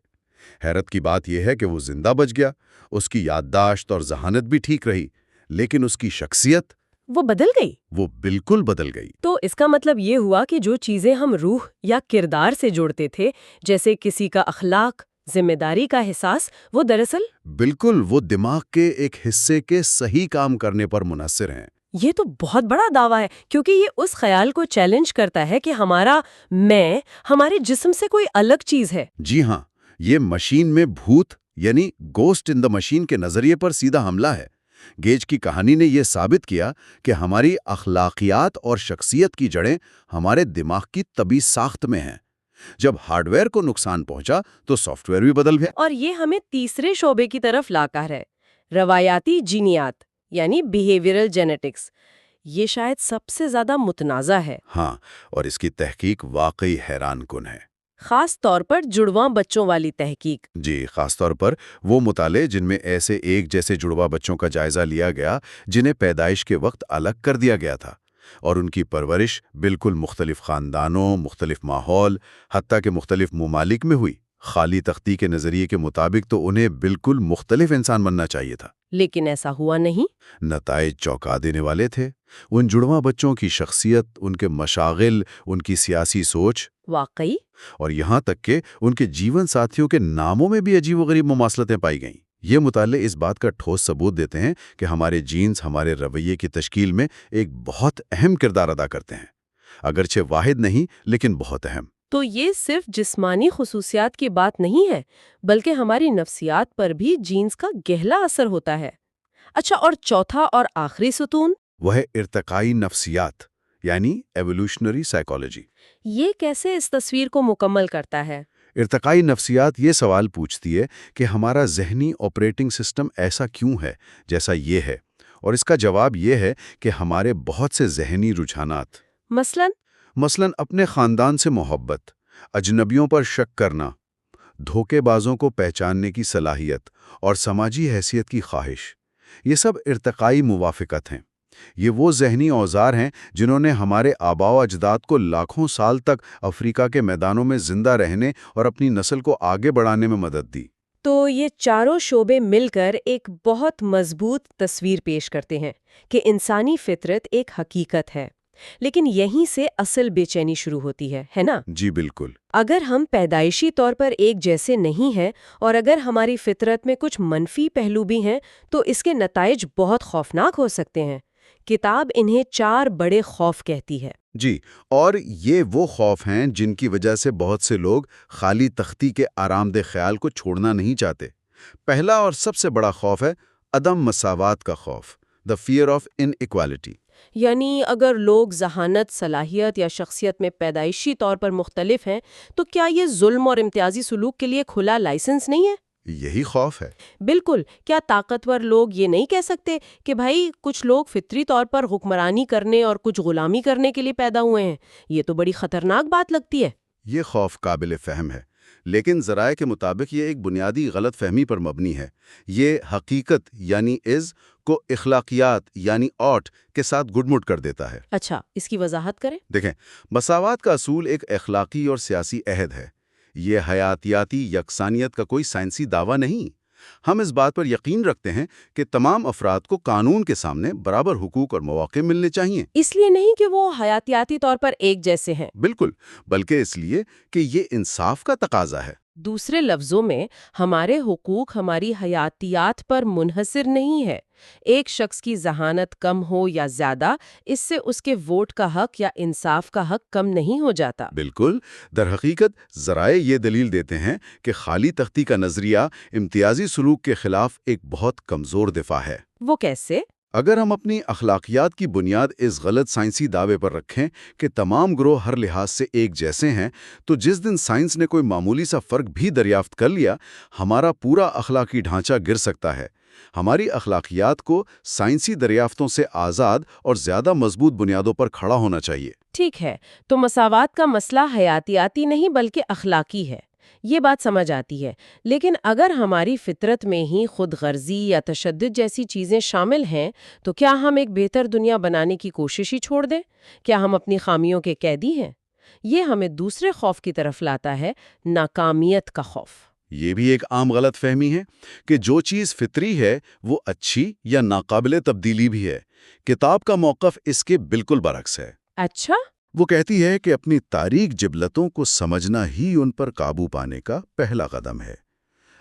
حیرت کی بات یہ ہے کہ وہ زندہ بچ گیا، اس کی یادداشت اور ذہانت بھی ٹھیک رہی، لیکن اس کی شخصیت وہ بدل گئی؟ وہ بالکل بدل گئی۔ تو اس کا مطلب یہ ہوا کہ جو چیزیں ہم روح یا کردار سے جوڑتے تھے، جیسے کسی کا اخلاق، ذمہ داری کا احساس، وہ دراصل بالکل وہ دماغ کے ایک حصے کے صحیح کام کرنے پر منحصر ہیں۔ یہ تو بہت بڑا دعویٰ ہے، کیونکہ یہ اس خیال کو چیلنج کرتا ہے کہ ہمارا میں ہمارے جسم سے کوئی الگ چیز ہے۔ جی ہاں، یہ مشین میں بھوت یعنی گوسٹ ان دا مشین کے نظریے پر سیدھا حملہ ہے۔ گیج کی کہانی نے یہ ثابت کیا کہ ہماری اخلاقیات اور شخصیت کی جڑیں ہمارے دماغ کی طبی ساخت میں ہیں۔ جب ہارڈ ویئر کو نقصان پہنچا تو سافٹ ویئر بھی بدل گیا۔ اور یہ ہمیں تیسرے شعبے کی طرف لاکر ہے، روایاتی جینیات یعنی بیہیویئرل جینیٹکس۔ یہ شاید سب سے زیادہ متنازع ہے، ہاں، اور اس کی تحقیق واقعی حیران کن ہے۔ خاص طور پر جڑواں بچوں والی تحقیق۔ جی، خاص طور پر وہ مطالعے جن میں ایسے ایک جیسے جڑواں بچوں کا جائزہ لیا گیا جنہیں پیدائش کے وقت الگ کر دیا گیا تھا، اور ان کی پرورش بالکل مختلف خاندانوں، مختلف ماحول، حتیٰ کہ مختلف ممالک میں ہوئی۔ خالی تختی کے نظریے کے مطابق تو انہیں بالکل مختلف انسان بننا چاہیے تھا، لیکن ایسا ہوا نہیں۔ نتائج چونکا دینے والے تھے۔ ان جڑواں بچوں کی شخصیت، ان کے مشاغل، ان کی سیاسی سوچ، واقعی؟ اور یہاں تک کہ ان کے جیون ساتھیوں کے ناموں میں بھی عجیب و غریب مماثلتیں پائی گئیں۔ یہ مطالعے اس بات کا ٹھوس ثبوت دیتے ہیں کہ ہمارے جینز ہمارے رویے کی تشکیل میں ایک بہت اہم کردار ادا کرتے ہیں، اگرچہ واحد نہیں لیکن بہت اہم۔ تو یہ صرف جسمانی خصوصیات کی بات نہیں ہے، بلکہ ہماری نفسیات پر بھی جینز کا گہرا اثر ہوتا ہے۔ اچھا، اور چوتھا اور آخری ستون؟ وہ ہے ارتقائی نفسیات یعنی ایوولوشنری سائیکالوجی۔ یہ کیسے اس تصویر کو مکمل کرتا ہے؟ ارتقائی نفسیات یہ سوال پوچھتی ہے کہ ہمارا ذہنی آپریٹنگ سسٹم ایسا کیوں ہے جیسا یہ ہے، اور اس کا جواب یہ ہے کہ ہمارے بہت سے ذہنی رجحانات، مثلاً اپنے خاندان سے محبت، اجنبیوں پر شک کرنا، دھوکے بازوں کو پہچاننے کی صلاحیت اور سماجی حیثیت کی خواہش، یہ سب ارتقائی موافقت ہیں۔ یہ وہ ذہنی اوزار ہیں جنہوں نے ہمارے آباء و اجداد کو لاکھوں سال تک افریقہ کے میدانوں میں زندہ رہنے اور اپنی نسل کو آگے بڑھانے میں مدد دی۔ تو یہ چاروں شعبے مل کر ایک بہت مضبوط تصویر پیش کرتے ہیں کہ انسانی فطرت ایک حقیقت ہے، لیکن یہیں سے اصل بے چینی شروع ہوتی ہے نا؟ جی بالکل۔ اگر ہم پیدائشی طور پر ایک جیسے نہیں ہیں اور اگر ہماری فطرت میں کچھ منفی پہلو بھی ہیں تو اس کے نتائج بہت خوفناک ہو سکتے ہیں۔ کتاب انہیں 4 بڑے خوف کہتی ہے۔ جی، اور یہ وہ خوف ہیں جن کی وجہ سے بہت سے لوگ خالی تختی کے آرام دہ خیال کو چھوڑنا نہیں چاہتے۔ پہلا اور سب سے بڑا خوف ہے عدم مساوات کا خوف، the fear of inequality۔ یعنی اگر لوگ ذہانت، صلاحیت یا شخصیت میں پیدائشی طور پر مختلف ہیں تو کیا یہ ظلم اور امتیازی سلوک کے لیے کھلا لائسنس نہیں ہے؟ یہی خوف ہے۔ بالکل۔ کیا طاقتور لوگ یہ نہیں کہہ سکتے کہ بھائی کچھ لوگ فطری طور پر حکمرانی کرنے اور کچھ غلامی کرنے کے لیے پیدا ہوئے ہیں؟ یہ تو بڑی خطرناک بات لگتی ہے۔ یہ خوف قابل فہم ہے، لیکن ذرائع کے مطابق یہ ایک بنیادی غلط فہمی پر مبنی ہے۔ یہ حقیقت یعنی کو اخلاقیات یعنی ought کے ساتھ گڈمٹ کر دیتا ہے۔ اچھا، اس کی وضاحت کریں۔ دیکھیں، مساوات کا اصول ایک اخلاقی اور سیاسی عہد ہے۔ یہ حیاتیاتی یکسانیت کا کوئی سائنسی دعویٰ نہیں۔ ہم اس بات پر یقین رکھتے ہیں کہ تمام افراد کو قانون کے سامنے برابر حقوق اور مواقع ملنے چاہیے۔ اس لیے نہیں کہ وہ حیاتیاتی طور پر ایک جیسے ہیں، بالکل، بلکہ اس لیے کہ یہ انصاف کا تقاضا ہے۔ دوسرے لفظوں میں ہمارے حقوق ہماری حیاتیات پر منحصر نہیں ہے۔ ایک شخص کی ذہانت کم ہو یا زیادہ، اس سے اس کے ووٹ کا حق یا انصاف کا حق کم نہیں ہو جاتا۔ بالکل، در حقیقت ذرائع یہ دلیل دیتے ہیں کہ خالی تختی کا نظریہ امتیازی سلوک کے خلاف ایک بہت کمزور دفاع ہے۔ وہ کیسے؟ اگر ہم اپنی اخلاقیات کی بنیاد اس غلط سائنسی دعوے پر رکھیں کہ تمام گروہ ہر لحاظ سے ایک جیسے ہیں، تو جس دن سائنس نے کوئی معمولی سا فرق بھی دریافت کر لیا، ہمارا پورا اخلاقی ڈھانچہ گر سکتا ہے۔ ہماری اخلاقیات کو سائنسی دریافتوں سے آزاد اور زیادہ مضبوط بنیادوں پر کھڑا ہونا چاہیے۔ ٹھیک ہے، تو مساوات کا مسئلہ حیاتیاتی نہیں بلکہ اخلاقی ہے۔ یہ بات سمجھ آتی ہے، لیکن اگر ہماری فطرت میں ہی خود غرضی یا تشدد جیسی چیزیں شامل ہیں تو کیا ہم ایک بہتر دنیا بنانے کی کوشش ہی چھوڑ دیں؟ کیا ہم اپنی خامیوں کے قیدی ہیں؟ یہ ہمیں دوسرے خوف کی طرف لاتا ہے، ناکامیت کا خوف۔ یہ بھی ایک عام غلط فہمی ہے کہ جو چیز فطری ہے وہ اچھی یا ناقابل تبدیلی بھی ہے۔ کتاب کا موقف اس کے بالکل برعکس ہے۔ اچھا؟ وہ کہتی ہے کہ اپنی تاریک جبلتوں کو سمجھنا ہی ان پر قابو پانے کا پہلا قدم ہے۔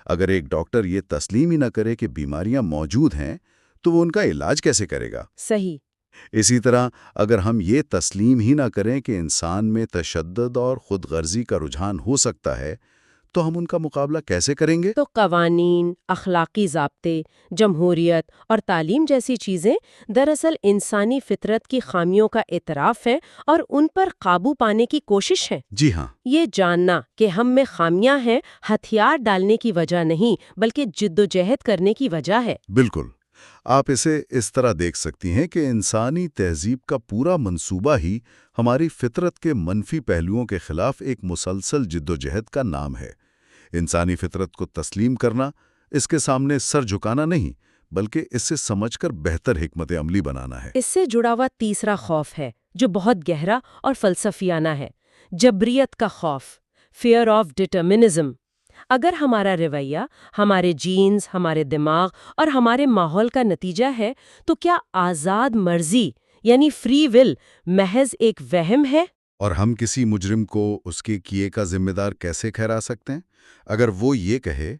اگر ایک ڈاکٹر یہ تسلیم ہی نہ کرے کہ بیماریاں موجود ہیں تو وہ ان کا علاج کیسے کرے گا؟ صحیح۔ اسی طرح اگر ہم یہ تسلیم ہی نہ کریں کہ انسان میں تشدد اور خود غرضی کا رجحان ہو سکتا ہے تو ہم ان کا مقابلہ کیسے کریں گے؟ تو قوانین، اخلاقی ضابطے، جمہوریت اور تعلیم جیسی چیزیں دراصل انسانی فطرت کی خامیوں کا اعتراف ہیں اور ان پر قابو پانے کی کوشش ہے۔ جی ہاں، یہ جاننا کہ ہم میں خامیاں ہیں ہتھیار ڈالنے کی وجہ نہیں بلکہ جدوجہد کرنے کی وجہ ہے۔ بالکل۔ آپ اسے اس طرح دیکھ سکتی ہیں کہ انسانی تہذیب کا پورا منصوبہ ہی ہماری فطرت کے منفی پہلوؤں کے خلاف ایک مسلسل جدوجہد کا نام ہے۔ انسانی فطرت کو تسلیم کرنا، اس کے سامنے سر جھکانا نہیں، بلکہ اس سے سمجھ کر بہتر حکمت عملی بنانا ہے۔ اس سے جڑا ہوا تیسرا خوف ہے جو بہت گہرا اور فلسفیانہ ہے، جبریت کا خوف، فیئر آف ڈٹرمنزم۔ اگر ہمارا رویہ، ہمارے جینز، ہمارے دماغ اور ہمارے ماحول کا نتیجہ ہے تو کیا آزاد مرضی یعنی فری ول محض ایک وہم ہے؟ اور ہم کسی مجرم کو اس کے کیے کا ذمہ دار کیسے ٹھہرا سکتے ہیں اگر وہ یہ کہے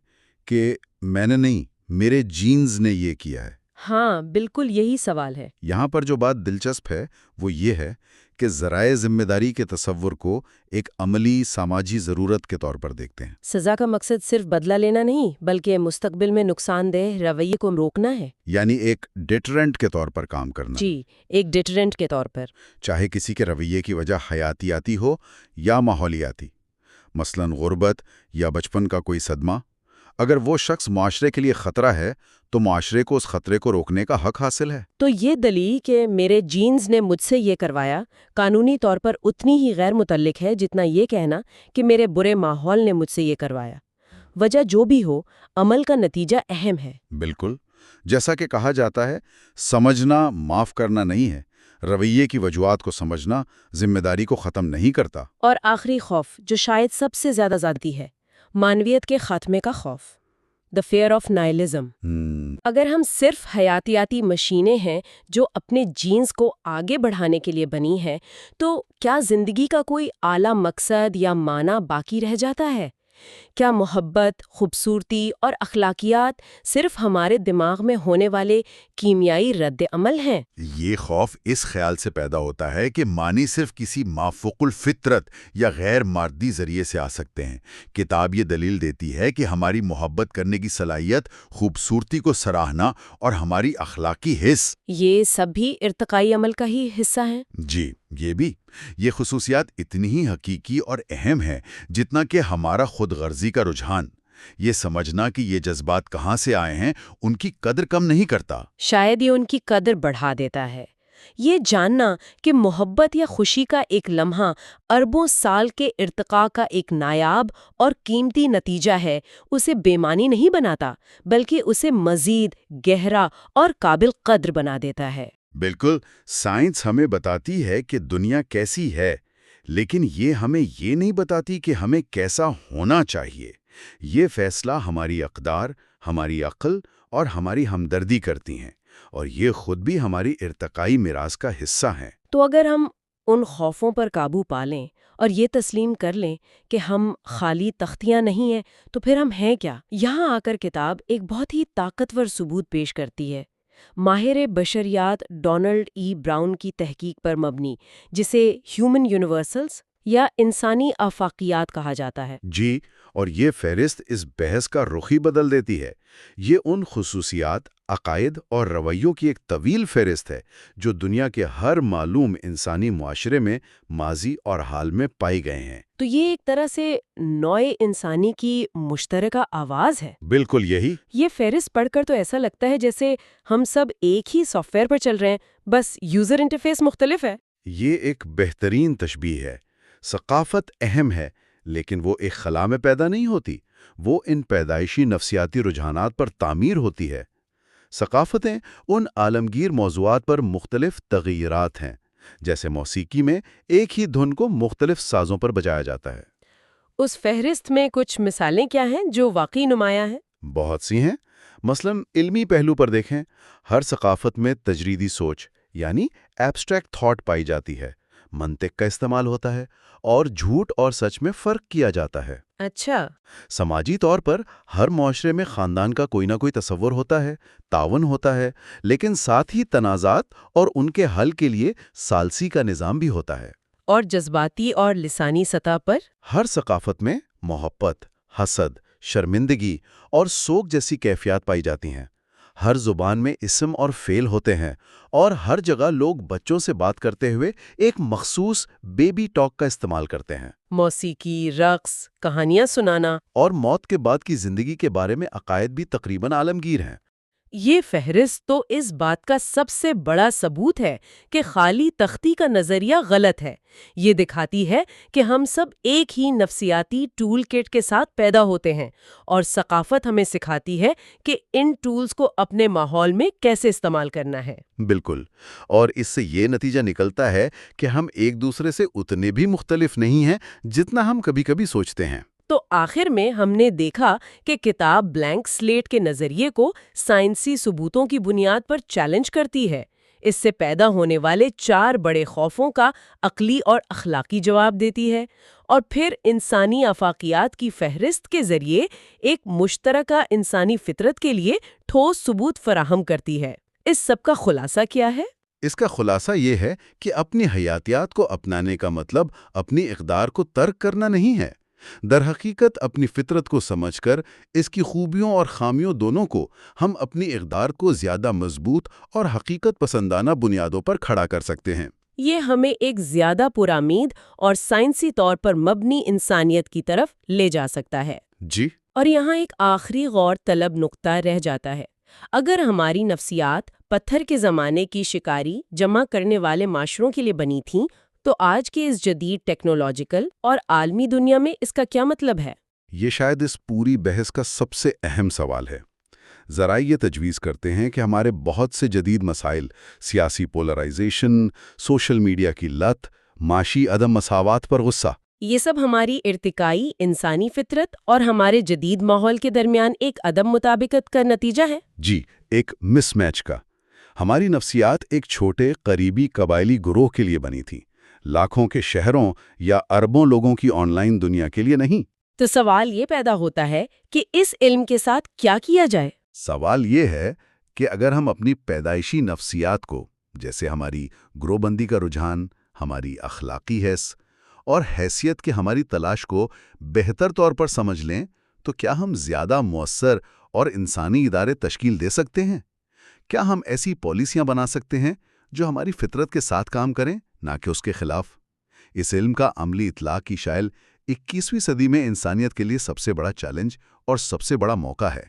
کہ میں نے نہیں، میرے جینز نے یہ کیا ہے؟ ہاں، بالکل یہی سوال ہے۔ یہاں پر جو بات دلچسپ ہے وہ یہ ہے کہ ذرائع ذمہ داری کے تصور کو ایک عملی سماجی ضرورت کے طور پر دیکھتے ہیں۔ سزا کا مقصد صرف بدلہ لینا نہیں بلکہ مستقبل میں نقصان دہ رویے کو روکنا ہے۔ یعنی ایک ڈیٹرنٹ کے طور پر کام کرنا۔ جی، ایک ڈیٹرنٹ کے طور پر۔ چاہے کسی کے رویے کی وجہ حیاتیاتی ہو یا ماحولیاتی، مثلاً غربت یا بچپن کا کوئی صدمہ، اگر وہ شخص معاشرے کے لیے خطرہ ہے تو معاشرے کو اس خطرے کو روکنے کا حق حاصل ہے۔ تو یہ دلیل کہ میرے جینز نے مجھ سے یہ کروایا قانونی طور پر اتنی ہی غیر متعلق ہے جتنا یہ کہنا کہ میرے برے ماحول نے مجھ سے یہ کروایا۔ وجہ جو بھی ہو، عمل کا نتیجہ اہم ہے۔ بالکل، جیسا کہ کہا جاتا ہے، سمجھنا معاف کرنا نہیں ہے، رویے کی وجوہات کو سمجھنا ذمہ داری کو ختم نہیں کرتا۔ اور آخری خوف جو شاید سب سے زیادہ ذاتی ہے، مانویت کے خاتمے کا خوف، دا فیئر آف نائلزم۔ اگر ہم صرف حیاتیاتی مشینیں ہیں جو اپنے جینز کو آگے بڑھانے کے لیے بنی ہیں تو کیا زندگی کا کوئی اعلیٰ مقصد یا معنی باقی رہ جاتا ہے؟ کیا محبت، خوبصورتی اور اخلاقیات صرف ہمارے دماغ میں ہونے والے کیمیائی رد عمل ہیں؟ یہ خوف اس خیال سے پیدا ہوتا ہے کہ معنی صرف کسی مافوق الفطرت یا غیر مادی ذریعے سے آ سکتے ہیں۔ کتاب یہ دلیل دیتی ہے کہ ہماری محبت کرنے کی صلاحیت، خوبصورتی کو سراہنا اور ہماری اخلاقی حس، یہ سب بھی ارتقائی عمل کا ہی حصہ ہیں۔ جی، یہ بھی، یہ خصوصیات اتنی ہی حقیقی اور اہم ہیں جتنا کہ ہمارا خود غرضی کا رجحان۔ یہ سمجھنا کہ یہ جذبات کہاں سے آئے ہیں ان کی قدر کم نہیں کرتا، شاید یہ ان کی قدر بڑھا دیتا ہے۔ یہ جاننا کہ محبت یا خوشی کا ایک لمحہ اربوں سال کے ارتقاء کا ایک نایاب اور قیمتی نتیجہ ہے، اسے بے معنی نہیں بناتا بلکہ اسے مزید گہرا اور قابل قدر بنا دیتا ہے۔ بالکل، سائنس ہمیں بتاتی ہے کہ دنیا کیسی ہے، لیکن یہ ہمیں یہ نہیں بتاتی کہ ہمیں کیسا ہونا چاہیے۔ یہ فیصلہ ہماری اقدار، ہماری عقل اور ہماری ہمدردی کرتی ہیں، اور یہ خود بھی ہماری ارتقائی میراث کا حصہ ہیں۔ تو اگر ہم ان خوفوں پر قابو پا لیں اور یہ تسلیم کر لیں کہ ہم خالی تختیاں نہیں ہیں تو پھر ہم ہیں کیا؟ یہاں آ کر کتاب ایک بہت ہی طاقتور ثبوت پیش کرتی ہے، ماہر بشریات ڈونلڈ ای براؤن کی تحقیق پر مبنی، جسے ہیومن یونیورسلز یا انسانی آفاقیات کہا جاتا ہے۔ جی، اور یہ فہرست اس بحث کا رخ ہی بدل دیتی ہے۔ یہ ان خصوصیات، عقائد اور رویوں کی ایک طویل فہرست ہے جو دنیا کے ہر معلوم انسانی معاشرے میں ماضی اور حال میں پائی گئے ہیں۔ تو یہ ایک طرح سے نوع انسانی کی مشترکہ آواز ہے۔ بالکل یہی۔ یہ فہرست پڑھ کر تو ایسا لگتا ہے جیسے ہم سب ایک ہی سافٹ ویئر پر چل رہے ہیں، بس یوزر انٹرفیس مختلف ہے۔ یہ ایک بہترین تشبیہ ہے۔ ثقافت اہم ہے، لیکن وہ ایک خلا میں پیدا نہیں ہوتی، وہ ان پیدائشی نفسیاتی رجحانات پر تعمیر ہوتی ہے۔ ثقافتیں ان عالمگیر موضوعات پر مختلف تغیرات ہیں، جیسے موسیقی میں ایک ہی دھن کو مختلف سازوں پر بجایا جاتا ہے۔ اس فہرست میں کچھ مثالیں کیا ہیں جو واقعی نمایاں ہیں؟ بہت سی ہیں۔ مثلاً علمی پہلو پر دیکھیں، ہر ثقافت میں تجریدی سوچ یعنی ایبسٹریکٹ تھاٹ پائی جاتی ہے، منطق کا استعمال ہوتا ہے اور جھوٹ اور سچ میں فرق کیا جاتا ہے۔ اچھا، سماجی طور پر ہر معاشرے میں خاندان کا کوئی نہ کوئی تصور ہوتا ہے، تعاون ہوتا ہے، لیکن ساتھ ہی تنازعات اور ان کے حل کے لیے ثالثی کا نظام بھی ہوتا ہے۔ اور جذباتی اور لسانی سطح پر؟ ہر ثقافت میں محبت، حسد، شرمندگی اور سوگ جیسی کیفیات پائی جاتی ہیں۔ ہر زبان میں اسم اور فعل ہوتے ہیں، اور ہر جگہ لوگ بچوں سے بات کرتے ہوئے ایک مخصوص بیبی ٹاک کا استعمال کرتے ہیں۔ موسیقی، رقص، کہانیاں سنانا۔ اور موت کے بعد کی زندگی کے بارے میں عقائد بھی تقریباً عالمگیر ہیں۔ یہ فہرست تو اس بات کا سب سے بڑا ثبوت ہے کہ خالی تختی کا نظریہ غلط ہے۔ یہ دکھاتی ہے کہ ہم سب ایک ہی نفسیاتی ٹول کٹ کے ساتھ پیدا ہوتے ہیں، اور ثقافت ہمیں سکھاتی ہے کہ ان ٹولز کو اپنے ماحول میں کیسے استعمال کرنا ہے۔ بالکل، اور اس سے یہ نتیجہ نکلتا ہے کہ ہم ایک دوسرے سے اتنے بھی مختلف نہیں ہیں جتنا ہم کبھی کبھی سوچتے ہیں۔ تو آخر میں ہم نے دیکھا کہ کتاب بلینک سلیٹ کے نظریے کو سائنسی ثبوتوں کی بنیاد پر چیلنج کرتی ہے، اس سے پیدا ہونے والے 4 بڑے خوفوں کا عقلی اور اخلاقی جواب دیتی ہے، اور پھر انسانی آفاقیات کی فہرست کے ذریعے ایک مشترکہ انسانی فطرت کے لیے ٹھوس ثبوت فراہم کرتی ہے۔ اس سب کا خلاصہ کیا ہے؟ اس کا خلاصہ یہ ہے کہ اپنی حیاتیات کو اپنانے کا مطلب اپنی اقدار کو ترک کرنا نہیں ہے۔ در حقیقت اپنی فطرت کو سمجھ کر اس کی خوبیوں اور خامیوں دونوں کو ہم اپنی اقدار کو زیادہ مضبوط اور حقیقت پسندانہ بنیادوں پر کھڑا کر سکتے ہیں۔ یہ ہمیں ایک زیادہ پرامید اور سائنسی طور پر مبنی انسانیت کی طرف لے جا سکتا ہے۔ جی، اور یہاں ایک آخری غور طلب نقطہ رہ جاتا ہے۔ اگر ہماری نفسیات پتھر کے زمانے کی شکاری جمع کرنے والے معاشروں کے لیے بنی تھیں، تو آج کے اس جدید ٹیکنالوجیکل اور عالمی دنیا میں اس کا کیا مطلب ہے؟ یہ شاید اس پوری بحث کا سب سے اہم سوال ہے۔ ذرائع یہ تجویز کرتے ہیں کہ ہمارے بہت سے جدید مسائل، سیاسی پولرائزیشن، سوشل میڈیا کی لت، معاشی عدم مساوات پر غصہ، یہ سب ہماری ارتقائی انسانی فطرت اور ہمارے جدید ماحول کے درمیان ایک عدم مطابقت کا نتیجہ ہے۔ جی، ایک مس میچ کا۔ ہماری نفسیات ایک چھوٹے قریبی قبائلی گروہ کے لیے بنی تھی، لاکھوں کے شہروں یا اربوں لوگوں کی آن لائن دنیا کے لیے نہیں۔ تو سوال یہ پیدا ہوتا ہے کہ اس علم کے ساتھ کیا کیا جائے؟ سوال یہ ہے کہ اگر ہم اپنی پیدائشی نفسیات کو، جیسے ہماری گروہ بندی کا رجحان، ہماری اخلاقی حیث اور حیثیت کی ہماری تلاش کو بہتر طور پر سمجھ لیں، تو کیا ہم زیادہ مؤثر اور انسانی ادارے تشکیل دے سکتے ہیں؟ کیا ہم ایسی پالیسیاں بنا سکتے ہیں جو ہماری فطرت کے ساتھ کام کریں، نہ کہ اس کے خلاف؟ اس علم کا عملی اطلاق کی شائل 21ویں صدی میں انسانیت کے لیے سب سے بڑا چیلنج اور سب سے بڑا موقع ہے۔